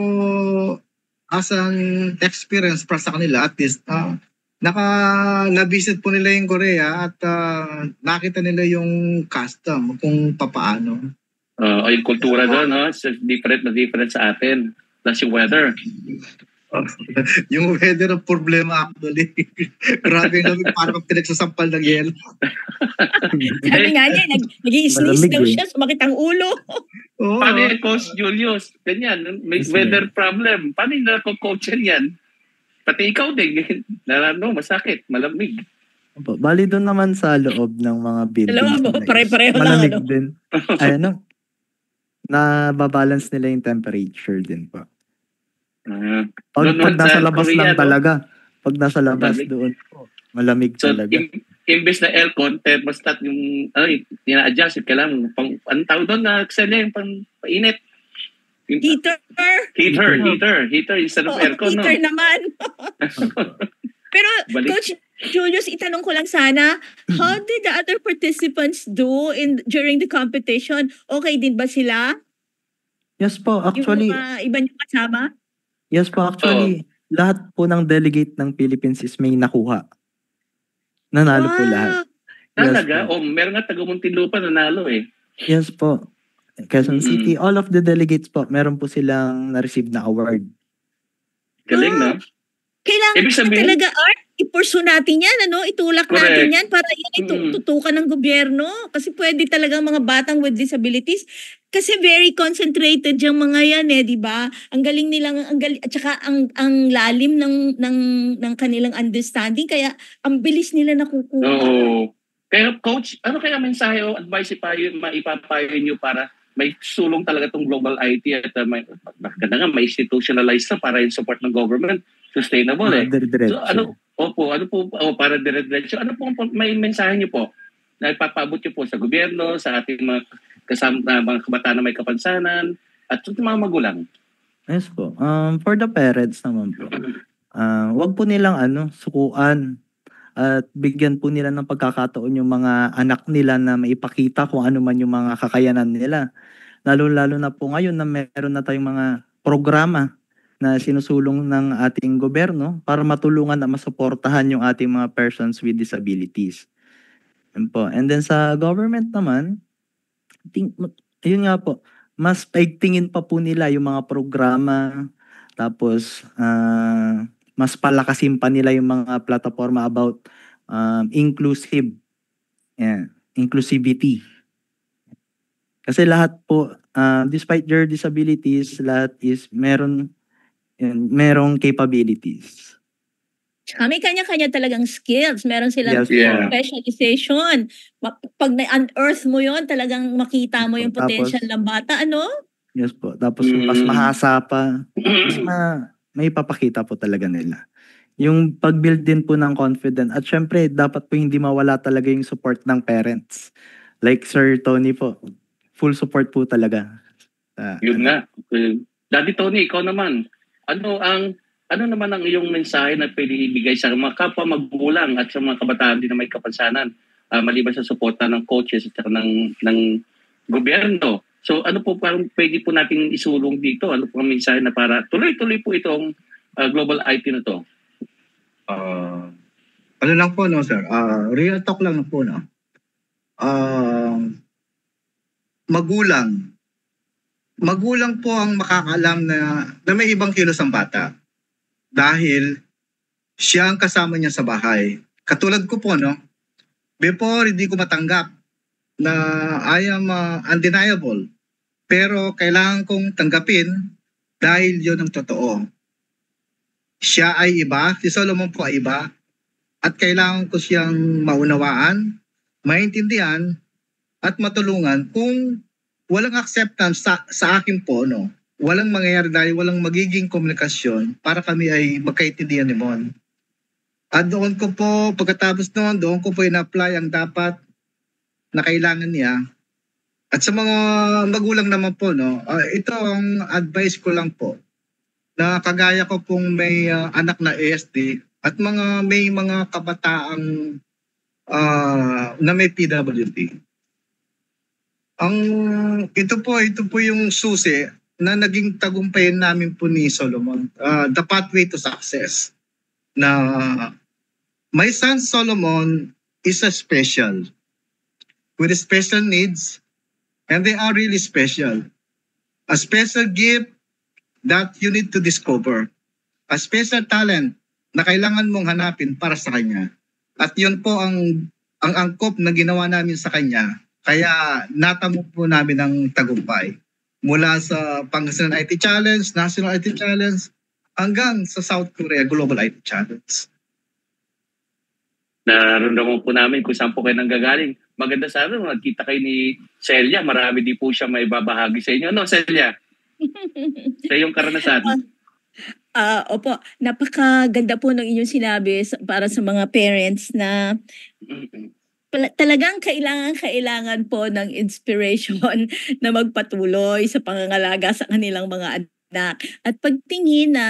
as an experience para sa kanila, at least, na-visit po nila yung Korea at nakita nila yung custom kung papaano. Yung kultura doon, no? It's different sa atin. Plus yung weather. Yung weather ang problema actually. Grabe namin parang pinagsasampal ng yelo. Sabi nga niya, nag-i-sneeze daw siya, sumakit ang ulo. Oo. Paano yung Coach Julius? Ganyan, may Yes, weather problem. Paano yung nako-coachan yan? Pati ikaw din. Masakit, malamig. Opo. Bali doon naman sa loob ng mga buildings. Alam mo, nila is pare-pareho lang, malamig ano? din. Ay, nababalance nila yung temperature din po. Pag nasa labas lang talaga. Pag nasa labas doon po, malamig So, talaga. imbes na aircon, thermostat yung, ina-adjust, kailangan, anong tawag doon na, yung painit. Heater. Heater instead of aircon, no? Heater naman. Pero, Balik. Coach Julius, itanong ko lang sana, how did the other participants do during the competition? Okay din ba sila? Yes po, actually, Yung mga iba niyong kasama? yes po, actually, lahat po ng delegate ng Philippines is may nakuha. Nanalo po lahat. Talaga? po. Meron nga taga Muntinlupa nanalo eh. Yes po. Quezon City, all of the delegates po, meron po silang na-receive na award. Galing, no? Kailangan Ibig sabihin- talaga, Art, i-pursue natin yan, itulak Correct. natin yan para yan tutukan ng gobyerno. Kasi pwede talaga mga batang with disabilities. Kasi very concentrated yung mga yan di ba? Ang galing nilang, at saka ang lalim ng kanilang understanding. Kaya ang bilis nila nakukuha. Oo. Kaya coach, ano kaya mensahe o advice maipapayo nyo para may sulong talaga itong global IT at maganda nga, may institutionalized na para yung support ng government. Sustainable So ano po, para dire-diretso, ano po may mensahe niyo po na ipapaabot niyo po sa gobyerno, sa ating mga mga kabataan na may kapansanan, at sa mga magulang? Yes po. For the parents naman po, wag po nilang sukuan at bigyan po nila ng pagkakataon yung mga anak nila na maipakita kung ano man yung mga kakayanan nila. Lalo-lalo na po ngayon na meron na tayong mga programa na sinusulong ng ating gobyerno para matulungan at masuportahan yung ating mga persons with disabilities. Yun po. And then sa government naman, yun nga po, mas paigtingin pa po nila yung mga programa, tapos mas palakasin pa nila yung mga plataforma about inclusivity. Kasi lahat po, despite their disabilities, lahat is merong capabilities. Tsaka may kanya-kanya talagang skills. Meron silang Yes, specialization. Pag na-unearth mo yon, talagang makita mo yung potential ng bata, Yes po. Tapos mas mahasa pa, may papakita po talaga nila. Yung pag-build din po ng confidence. At syempre, dapat po hindi mawala talaga yung support ng parents. Like Sir Tony po, full support po talaga. Yun nga. Daddy Tony, ikaw naman, ano naman ang iyong mensahe na pwede ibigay sa mga kapwa magulang at sa mga kabataan din na may kapansanan, maliban sa suporta ng coaches at ng gobyerno? So ano po parang pwede po natin isulong dito? Ano po ang mensahe na para tuloy-tuloy po itong global IT na to? Ano lang po, no, sir? Real talk lang po, no? Magulang po ang makakaalam na may ibang kilos ang bata. Dahil siya ang kasama niya sa bahay. Katulad ko po, no? Before, hindi ko matanggap na I am undeniable. Pero kailangan kong tanggapin dahil yun ang totoo. Siya ay iba, si Solomon po ay iba. At kailangan ko siyang maunawaan, maintindihan, at matulungan kung walang acceptance sa akin po, no? Walang mangyayari dahil walang magiging komunikasyon para kami ay magkaintindihan ni Mon. At doon ko po, pagkatapos noon, doon ko po ina-apply ang dapat na kailangan niya. At sa mga magulang naman po, no, ito ang advice ko lang po, na kagaya ko pong may anak na ASD at may mga kabataang na may PWD. Ito po yung susi na naging tagumpayan namin po ni Solomon. The pathway to success. Na my son Solomon is a special. With special needs, and they are really special. A special gift that you need to discover. A special talent na kailangan mong hanapin para sa kanya. At yun po ang angkop na ginawa namin sa kanya. Kaya natamo po namin ang tagumpay. Mula sa Pangasinan IT Challenge, National IT Challenge, hanggang sa South Korea Global IT Challenge. Naramdaman po namin kung saan po kayo nanggagaling. Maganda sana kung nagkita kayo ni Celia. Marami din po siya may babahagi sa inyo. No, Celia? Sa iyong karanasan. Opo, napakaganda po ng inyong sinabi para sa mga parents na talagang kailangan po ng inspiration na magpatuloy sa pangangalaga sa kanilang mga anak. At pagtingin na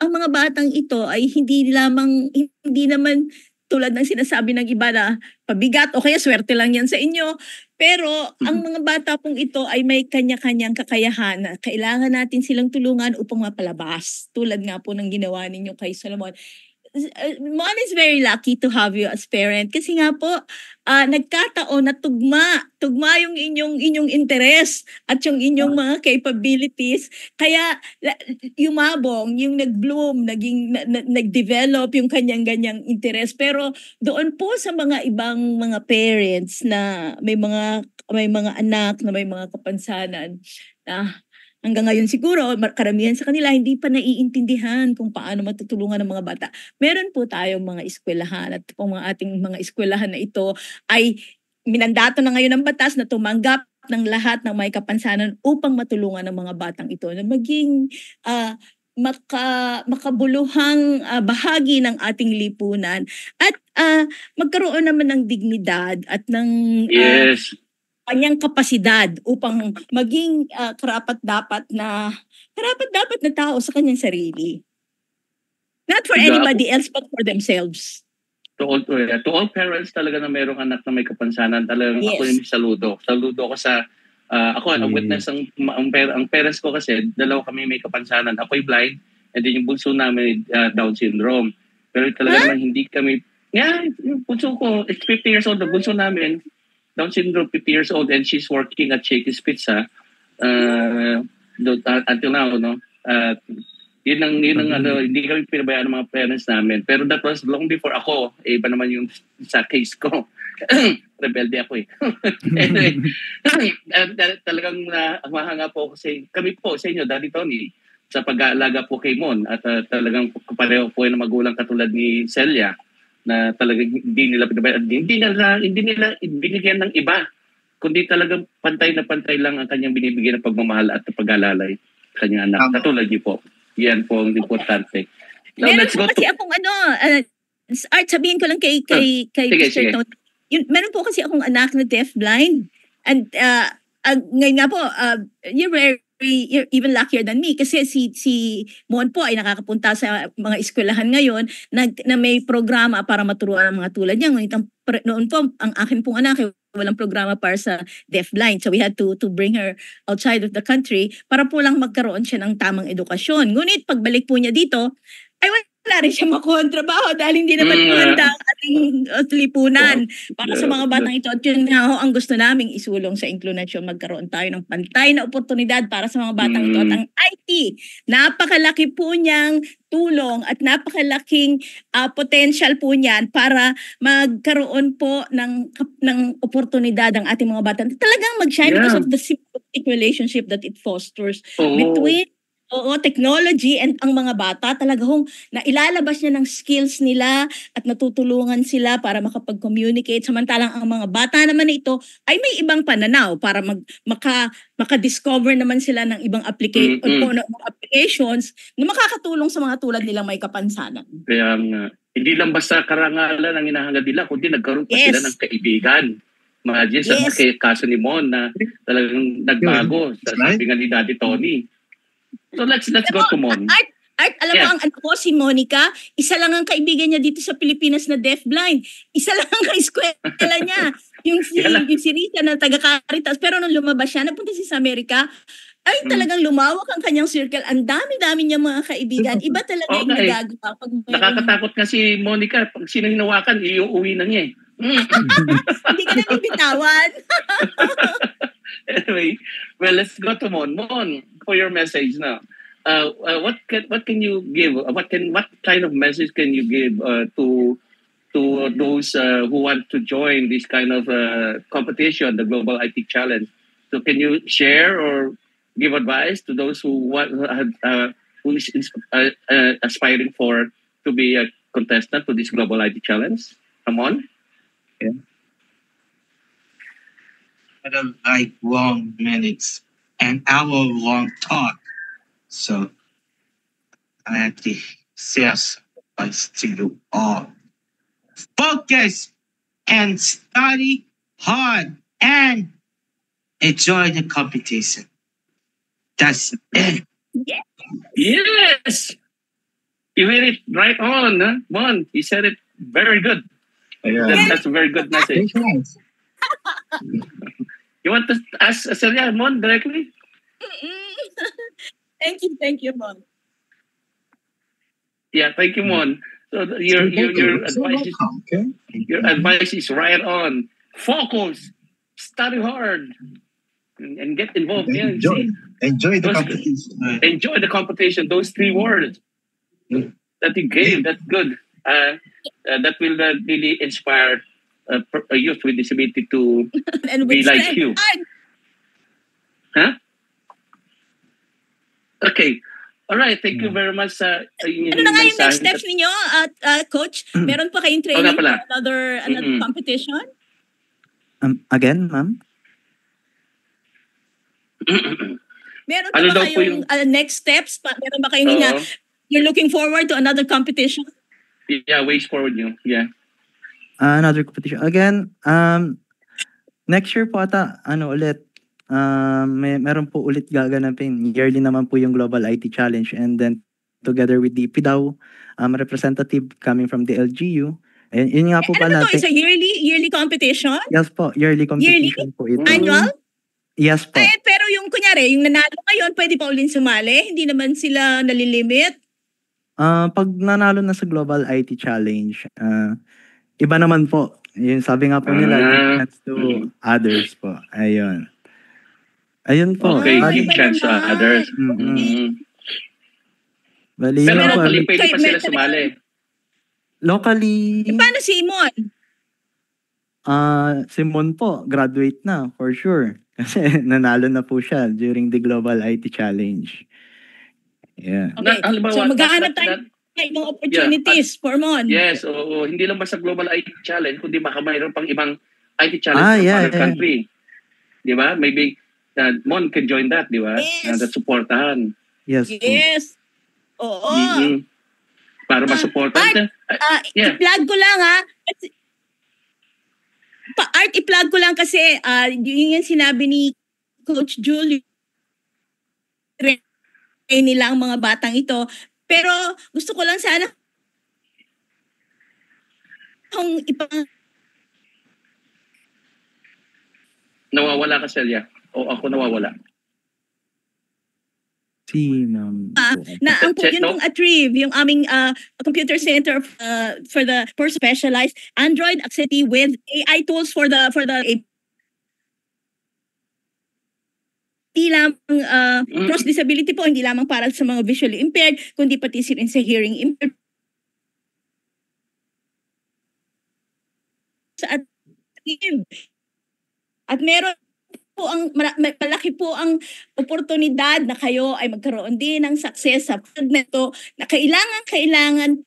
ang mga batang ito ay hindi naman tulad ng sinasabi ng iba na pabigat o kaya swerte lang yan sa inyo. Pero ang mga bata pong ito ay may kanya-kanyang kakayahan na kailangan natin silang tulungan upang mapalabas. Tulad nga po ng ginawa ninyo kay Solomon. Mon is very lucky to have you as parent kasi nga po nagkataon na tugma yung inyong interest at yung inyong mga capabilities kaya yumabong yung nag-bloom nag-develop yung kanyang-ganyang interest pero doon po sa mga ibang mga parents na may mga anak na may mga kapansanan na hanggang ngayon siguro, karamihan sa kanila hindi pa naiintindihan kung paano matutulungan ng mga bata. Meron po tayong mga eskwelahan at kung mga ating mga eskwelahan na ito ay minandato na ngayon ng batas na tumanggap ng lahat ng may kapansanan upang matulungan ng mga batang ito na maging makabuluhang bahagi ng ating lipunan at magkaroon naman ng dignidad at ng Yes. kanyang kapasidad upang maging karapat-dapat na tao sa kanyang sarili. Not for anybody else but for themselves. To all parents talaga na mayroong anak na may kapansanan, talagang ako yung saludo. Saludo ako sa ako ang witness ang parents ko kasi dalawa kami may kapansanan. Ako'y blind and then yung bunso namin Down syndrome. Pero talaga naman hindi kami yung bunso ko, it's 50 years old, the bunso namin Down syndrome, 50 years old, and she's working at Shakey's Pizza until now, no? Yun ang hindi kami pinabayaan ng mga parents namin. Pero that was long before ako. Iba naman yung sa case ko. Rebelde ako eh. Anyway, talagang mahanga po ako kami po sa inyo, Daddy Tony, sa pag-aalaga po kay Mon. At talagang pareho po yung magulang katulad ni Celia na talagang hindi nila pinabayaan. Hindi nila binigyan ng iba. Kundi talagang pantay na pantay lang ang kanyang binibigyan ng pagmamahal at pag-alalay sa kanyang anak. Katulad niyo po. Yan po ang importante. Now, meron let's po go kasi akong Art, sabihin ko lang kay Mr. Tony. Meron po kasi akong anak na deaf-blind. And ngayon nga po, you're even luckier than me kasi si Mon po ay nakakapunta sa mga eskwelahan ngayon na may programa para maturuan ang mga tulad niya. Ngunit noon po, ang akin pong anak walang programa para sa deaf-blind. So we had to bring her outside of the country para po lang magkaroon siya ng tamang edukasyon. Ngunit pagbalik po niya dito, ay wala rin siya makuha ang trabaho dahil hindi naman po handa ang ating lipunan para sa mga batang ito. At yun nga ho, ang gusto naming isulong sa Inclunasyon, magkaroon tayo ng pantay na oportunidad para sa mga batang ito. At ang IT, napakalaki po niyang tulong at napakalaking potential po niyan para magkaroon po ng oportunidad ang ating mga batang. Talagang mag-shine because of the symbiotic relationship that it fosters between technology and ang mga bata. Talaga hong nailalabas niya ng skills nila at natutulungan sila para makapag-communicate. Samantalang ang mga bata naman na ito ay may ibang pananaw para maka-discover naman sila ng ibang applications na makakatulong sa mga tulad nilang may kapansanan. Kaya hindi lang basta karangalan ang hinahangad nila, kundi nagkaroon pa sila ng kaibigan. Imagine sa kaso ni Mon na talagang nagbago sa sabi nga ni Daddy Tony. So let's go to Mon. Art, alam mo ang anak ko, si Monica, isa lang ang kaibigan niya dito sa Pilipinas na deaf-blind. Isa lang ang ka-eskwela niya. Yung si Rita na taga-Caritas. Pero nung lumabas siya, napunta siya sa Amerika, ay talagang lumawak ang kanyang circle. Ang dami-dami niya mga kaibigan. Iba talaga yung nagagawa. Nakakatakot nga si Monica. Pag sino hinawakan, iuwi na niya eh. Hindi ka na bitawan. Anyway, well, let's go to Mon. Mon, for your message now. What can you give? What kind of message can you give to those who want to join this kind of competition, the Global IT Challenge? So, can you share or give advice to those who is aspiring to be a contestant to this Global IT Challenge? Come on. Yeah. I don't like long minutes, an hour-long talk. So I have to say advice to you all. Focus and study hard and enjoy the competition. That's it. Yes! You hit it right on, huh? Mon, you said it very good. Yeah. That's a very good message. You want to ask Celia, Mon, directly? Thank you, Mon. Yeah, thank you, Mon. So your advice is right on. Focus, study hard, and get involved. Enjoy the competition. Enjoy the competition. Those 3 words that you gave, that's good. That will really inspire a youth with disability to be like you. Huh? Okay. All right. Thank you very much. Ano na nga yung next steps ninyo, Coach? Meron pa kayong training for another competition? Again, ma'am? Meron Ano ba daw po kayong next steps? Meron ba kayong Oo. you're looking forward to another competition? Yeah, ways forward nyo. Yeah. Another competition. Again, next year po ata, ulit, meron po ulit gaganapin. Yearly naman po yung Global IT Challenge, and then together with the PIDAW representative coming from the LGU. And yun nga po Ano pala. ba to? It's a yearly competition? Yes po, yearly competition po ito. Annual? Yes po. Pero yung kunyari, yung nanalo ngayon, pwede pa ulit sumali? Hindi naman sila nalilimit? Pag nanalo na sa Global IT Challenge, iba naman po. Yung sabi nga po nila, give chance to others po. Ayun. Ayun po. Okay, Bali, give chance to others. Bali, Pero yun po. locally, pwede pa sila sumali. Locally, Paano si Imon? Simon po, graduate na, for sure. Kasi nanalo na po siya during the Global IT Challenge. Yeah. Okay, so maghahanap tayo ng ibang opportunities for Mon. Yes, oo. Hindi lang basta Global IT Challenge, kundi baka mayroon pang ibang IT Challenge from other country. Di ba? Maybe Mon can join that, di ba? Yes. Supportahan. Yes. Yes. Oo. Para masuportahan. I-plug ko lang Art, i-plug ko lang kasi yun yung sinabi ni Coach Julie. Nila ang mga batang ito. Pero gusto ko lang sana Nawawala ka, Celia. O ako nawawala. Na ang yung Atrieve, yung aming computer center for specialized Android accessibility with AI tools for the hindi lamang cross disability po, hindi lamang para sa mga visually impaired, kundi pati sila sa hearing impaired. At meron po malaki po ang oportunidad na kayo ay magkaroon din ng success sa segmento na kailangan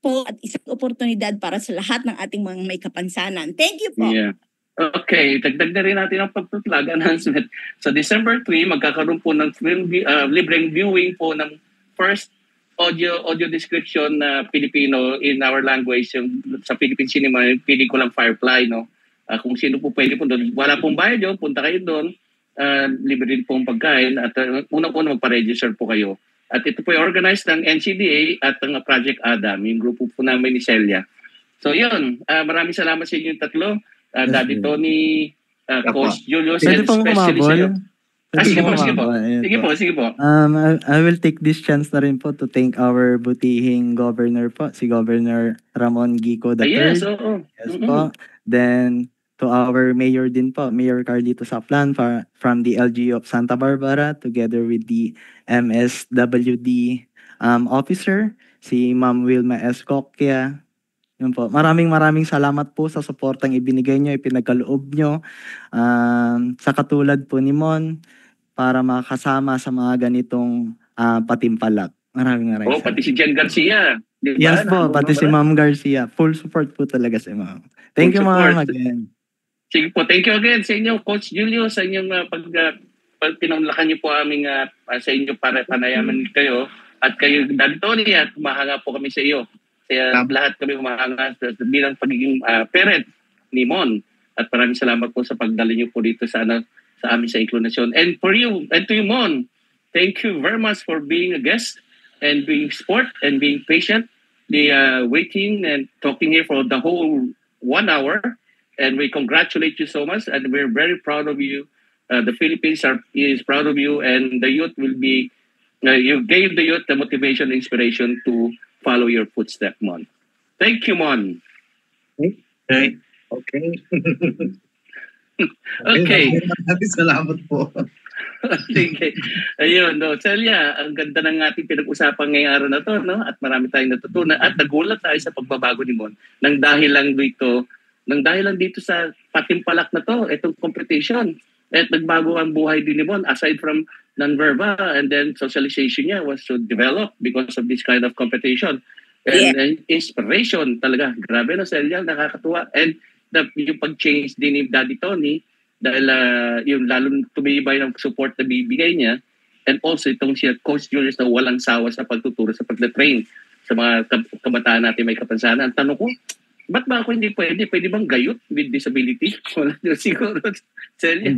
po at isang oportunidad para sa lahat ng ating mga may kapansanan. Thank you po. Yeah. Okay, dagdag na rin natin ang pag-plug announcement. Sa December 3, magkakaroon po ng libreng viewing po ng first audio description na Filipino in our language yung sa Philippine Cinema, yung pelikulang Firefly, no? Kung sino po pwede po doon. Wala pong bayad yun, punta kayo doon. Libre din pong pagkain at unang-una magpa-register po kayo. At ito po ay organized ng NCDA at ng Project Adam, yung grupo po namin ni Celia. So yun, maraming salamat sa inyong tatlo. Daddy Tony, Coach Julius, and especially sa'yo. Sige po. I will take this chance na rin po to thank our butihing governor po, si Governor Ramon Gico III. Yes po. Then, to our mayor din po, Mayor Carlito Saplan from the LGU of Santa Barbara, together with the MSWD officer, si Ma'am Wilma Escoquia. Yun po. Maraming salamat po sa suportang ibinigay nyo, ipinagkaloob nyo sa katulad po ni Mon para makasama sa mga ganitong patimpalak. Maraming salamat. Pati si Jen Garcia. Diba? Yes po, pati si Ma'am Garcia. Full support po talaga si Ma'am. Thank you, Ma'am, again. Sige po, thank you again sa inyo, Coach Julio, sa inyong pinamlakan niyo po aming sa inyo para panayaman kayo. At kayo, Daddy Tony, at mahanga po kami sa iyo. Kaya lahat kami humahanga bilang pagiging parent ni Mon. At maraming salamat po sa pagdala niyo po dito sa amin sa Inclunasyon. And for you, and to you, Mon, thank you very much for being a guest and being sport and being patient. Waiting and talking here for the whole 1 hour. And we congratulate you so much. And we're very proud of you. The Philippines is proud of you. And the youth will be, you gave the youth the motivation and inspiration to follow your footsteps, Mon. Thank you, Mon. Okay. Okay. Salamat po. Sige. Ayun, no. Celia, ang ganda ng ating pinag-usapan ngayong araw na to, no? At marami tayong natutunan. At nagulat tayo sa pagbabago ni Mon. Nang dahil lang dito sa patimpalak na to, itong competition. At nagbago ang buhay din ni Mon. Aside from non-verbal and then socialization niya was to develop because of this kind of competition. And inspiration talaga. Grabe na, Celia, nakakatuwa. And yung pag-change din ni Daddy Tony, dahil yung lalong tumibay ng support na bibigay niya, and also itong siya, Coach Julius na walang sawa sa pagtuturo, sa pagna-train sa mga kabataan natin may kapansanan. Ang tanong ko, ba't ba ako hindi pwede? Pwede bang gayut with disability? Wala na siguro. Celia.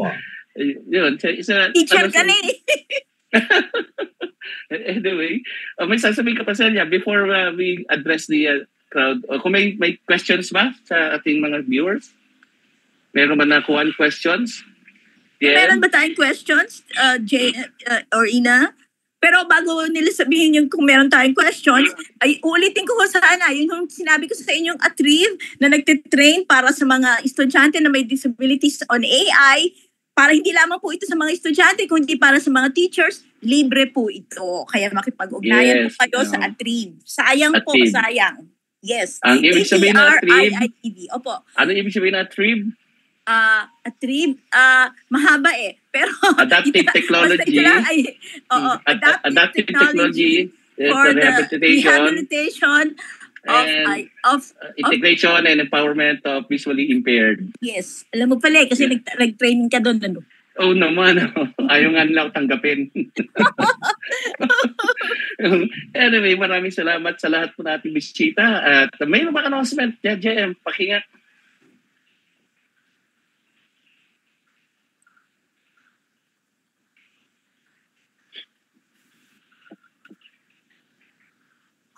Yun. Teacher ka na eh. Anyway, may sasabihin ka pa Celia before we address the crowd. Kung may questions ba sa ating mga viewers? Meron ba nakuha questions? Yeah. Meron ba tayong questions, Jay or Ina? Pero bago nila sabihin yung kung meron tayong questions, ay ulitin ko sana yung sinabi ko sa inyong Atrieve na nagtitrain para sa mga estudyante na may disabilities on AI, para hindi lamang po ito sa mga estudyante, kundi para sa mga teachers, libre po ito. Kaya makipag-ugnayan po kayo sa Atrieve. Sayang po, sayang. Yes. Ang ibig sabihin ng Atrieve? Opo. Ano ibig sabihin ng Atrieve? Atrieve, mahaba eh. Pero adaptive technology. Adaptive technology for the rehabilitation of integration and empowerment of visually impaired. Yes. Alam mo pala eh, kasi nag-training ka doon. Ano? Oh naman. Ayaw nga nila tanggapin. Anyway, maraming salamat sa lahat po nating bisita. At may mga announcement, JM, pakingat.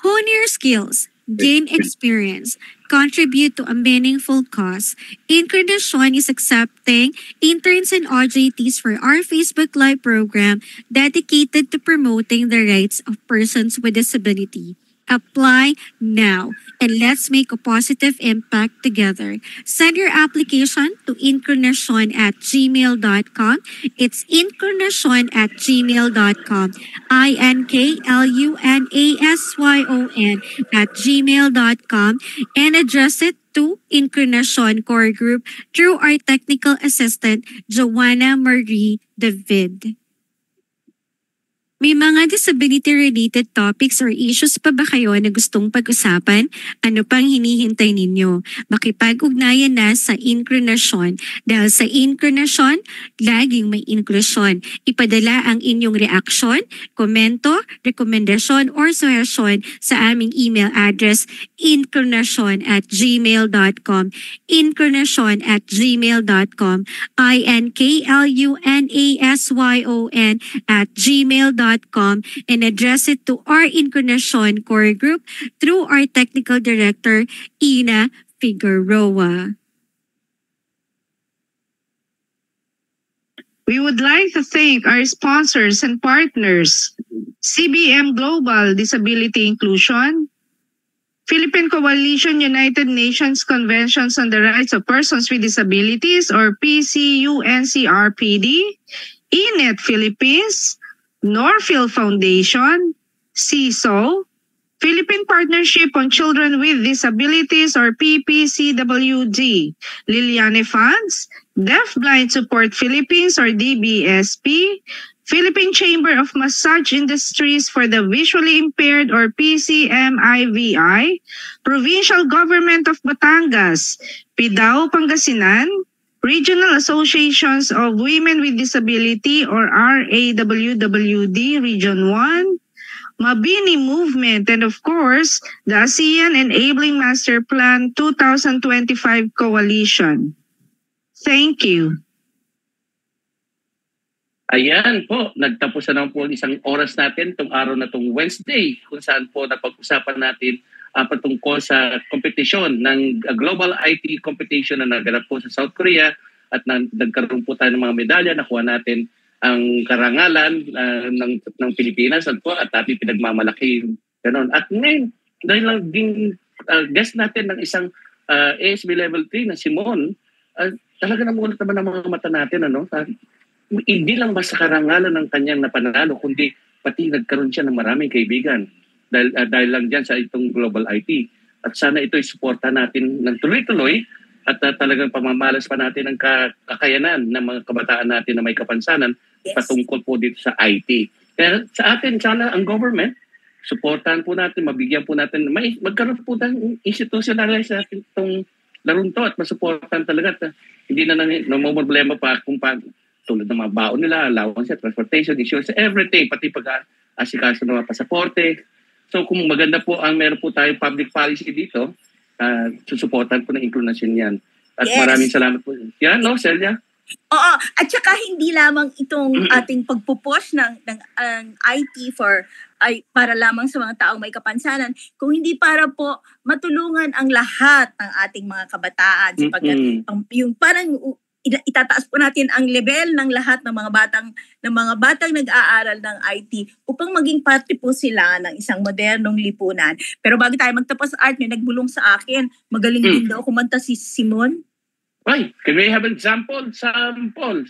Hone your skills, gain experience, contribute to a meaningful cause. Incarnation is accepting interns and OJTs for our Facebook Live program dedicated to promoting the rights of persons with disability. Apply now and let's make a positive impact together. Send your application to incarnation@gmail.com. It's incarnation@gmail.com. INKLUNASYON@gmail.com and address it to Incarnation Core Group through our technical assistant, Joanna Marie David. May mga disability-related topics or issues pa ba kayo na gustong pag-usapan? Ano pang hinihintay ninyo? Makipag-ugnayan na sa Incarnation. Dahil sa Incarnation, laging may inklusyon. Ipadala ang inyong reaksyon, komento, rekomendasyon, or suggestion sa aming email address incarnation@gmail.com incarnation@gmail.com INKLUNASYON@gmail.com and address it to our Incarnation Core Group through our Technical Director, Ina Figueroa. We would like to thank our sponsors and partners, CBM Global Disability Inclusion, Philippine Coalition United Nations Conventions on the Rights of Persons with Disabilities or PCUNCRPD, INET Philippines, Norfield Foundation, CISO, Philippine Partnership on Children with Disabilities or PPCWD, Liliane Funds, Deafblind Support Philippines or DBSP, Philippine Chamber of Massage Industries for the Visually Impaired or PCMIVI, Provincial Government of Batangas, PIDAO Pangasinan, Regional Associations of Women with Disability or RAWWD Region 1, Mabini Movement, and of course, the ASEAN Enabling Master Plan 2025 Coalition. Thank you. Ayan po, nagtapos na naman po isang oras natin itong araw na itong Wednesday kung saan po napag-usapan natin patungkol sa kompetisyon ng global IT competition na naganap po sa South Korea at nagkaroon po tayo ng mga medalya, nakuha natin ang karangalan ng Pilipinas at ating pinagmamalaki. Ganon. At ngayon, dahil lang din guest natin ng isang ASB Level 3 na si Mon, talaga namulat naman ang mga mata natin. Hindi lang basta karangalan ng kanyang napanalo, kundi pati nagkaroon siya ng maraming kaibigan. Dahil lang dyan sa itong global IT. At sana ito'y suporta natin ng tuloy-tuloy at talagang pamamalas pa natin ang kakayanan ng mga kabataan natin na may kapansanan patungkol po dito sa IT. Kaya sa atin, sana ang government, suportahan po natin, mabigyan po natin, magkaroon po ng institutionalize natin itong larong to at masuportan talaga. At hindi na problema pa kung tulad ng mga baon nila, allowance, transportation, insurance, everything, pati pag-asikaso ng mga pasaporte. So kung maganda po meron po tayong public policy dito, susuportan po ng inklusyon yan. At maraming salamat po. Yan, no, Celia? Oo, at saka hindi lamang itong ating pagpupush ng IT para lamang sa mga taong may kapansanan, kung hindi para po matulungan ang lahat ng ating mga kabataan sapagkat yung parang itataas po natin ang level ng lahat ng mga batang nag-aaral ng IT upang maging parte po sila ng isang modernong lipunan. Pero bago tayo magtapos, Art, may nagbulong sa akin. Magaling din daw kumanta si Simon. Why? Can we have an example? Sample.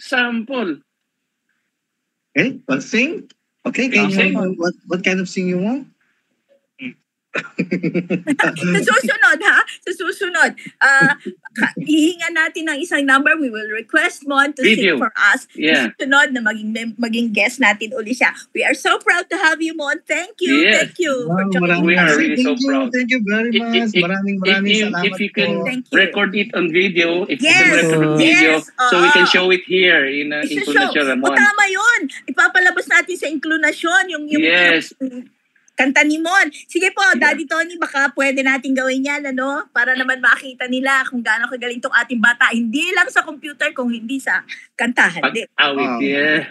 Okay, let's sing. Okay, can you sing? What kind of sing you want? Sa susunod, hihingan natin ng isang number. We will request Mon to sing for us. Yeah. Susunod na maging guest natin uli siya. We are so proud to have you, Mon. Thank you. Yes. Thank you. We are really so proud. Thank you very much. Maraming salamat if you can po. record it on video, Yes. so we can show it here in Inclunasyon, Ramon. Tama yun. Ipapalabas natin sa Inclunasyon yung Yes. kanta ni Mon. Sige po, Daddy Tony, baka pwede natin gawin yan, para naman makita nila kung gaano kagaling tong ating bata. Hindi lang sa computer, kung hindi sa kantahan. Pag-awit, yeah.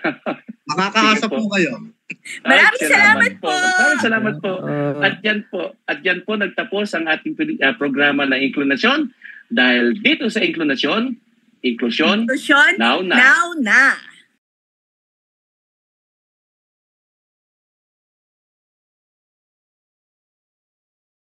Makakaasa po kayo. Maraming salamat po. Maraming salamat po. At yan po nagtapos ang ating programa ng Inclunasyon. Dahil dito sa Inclunasyon, inklusyon, now na.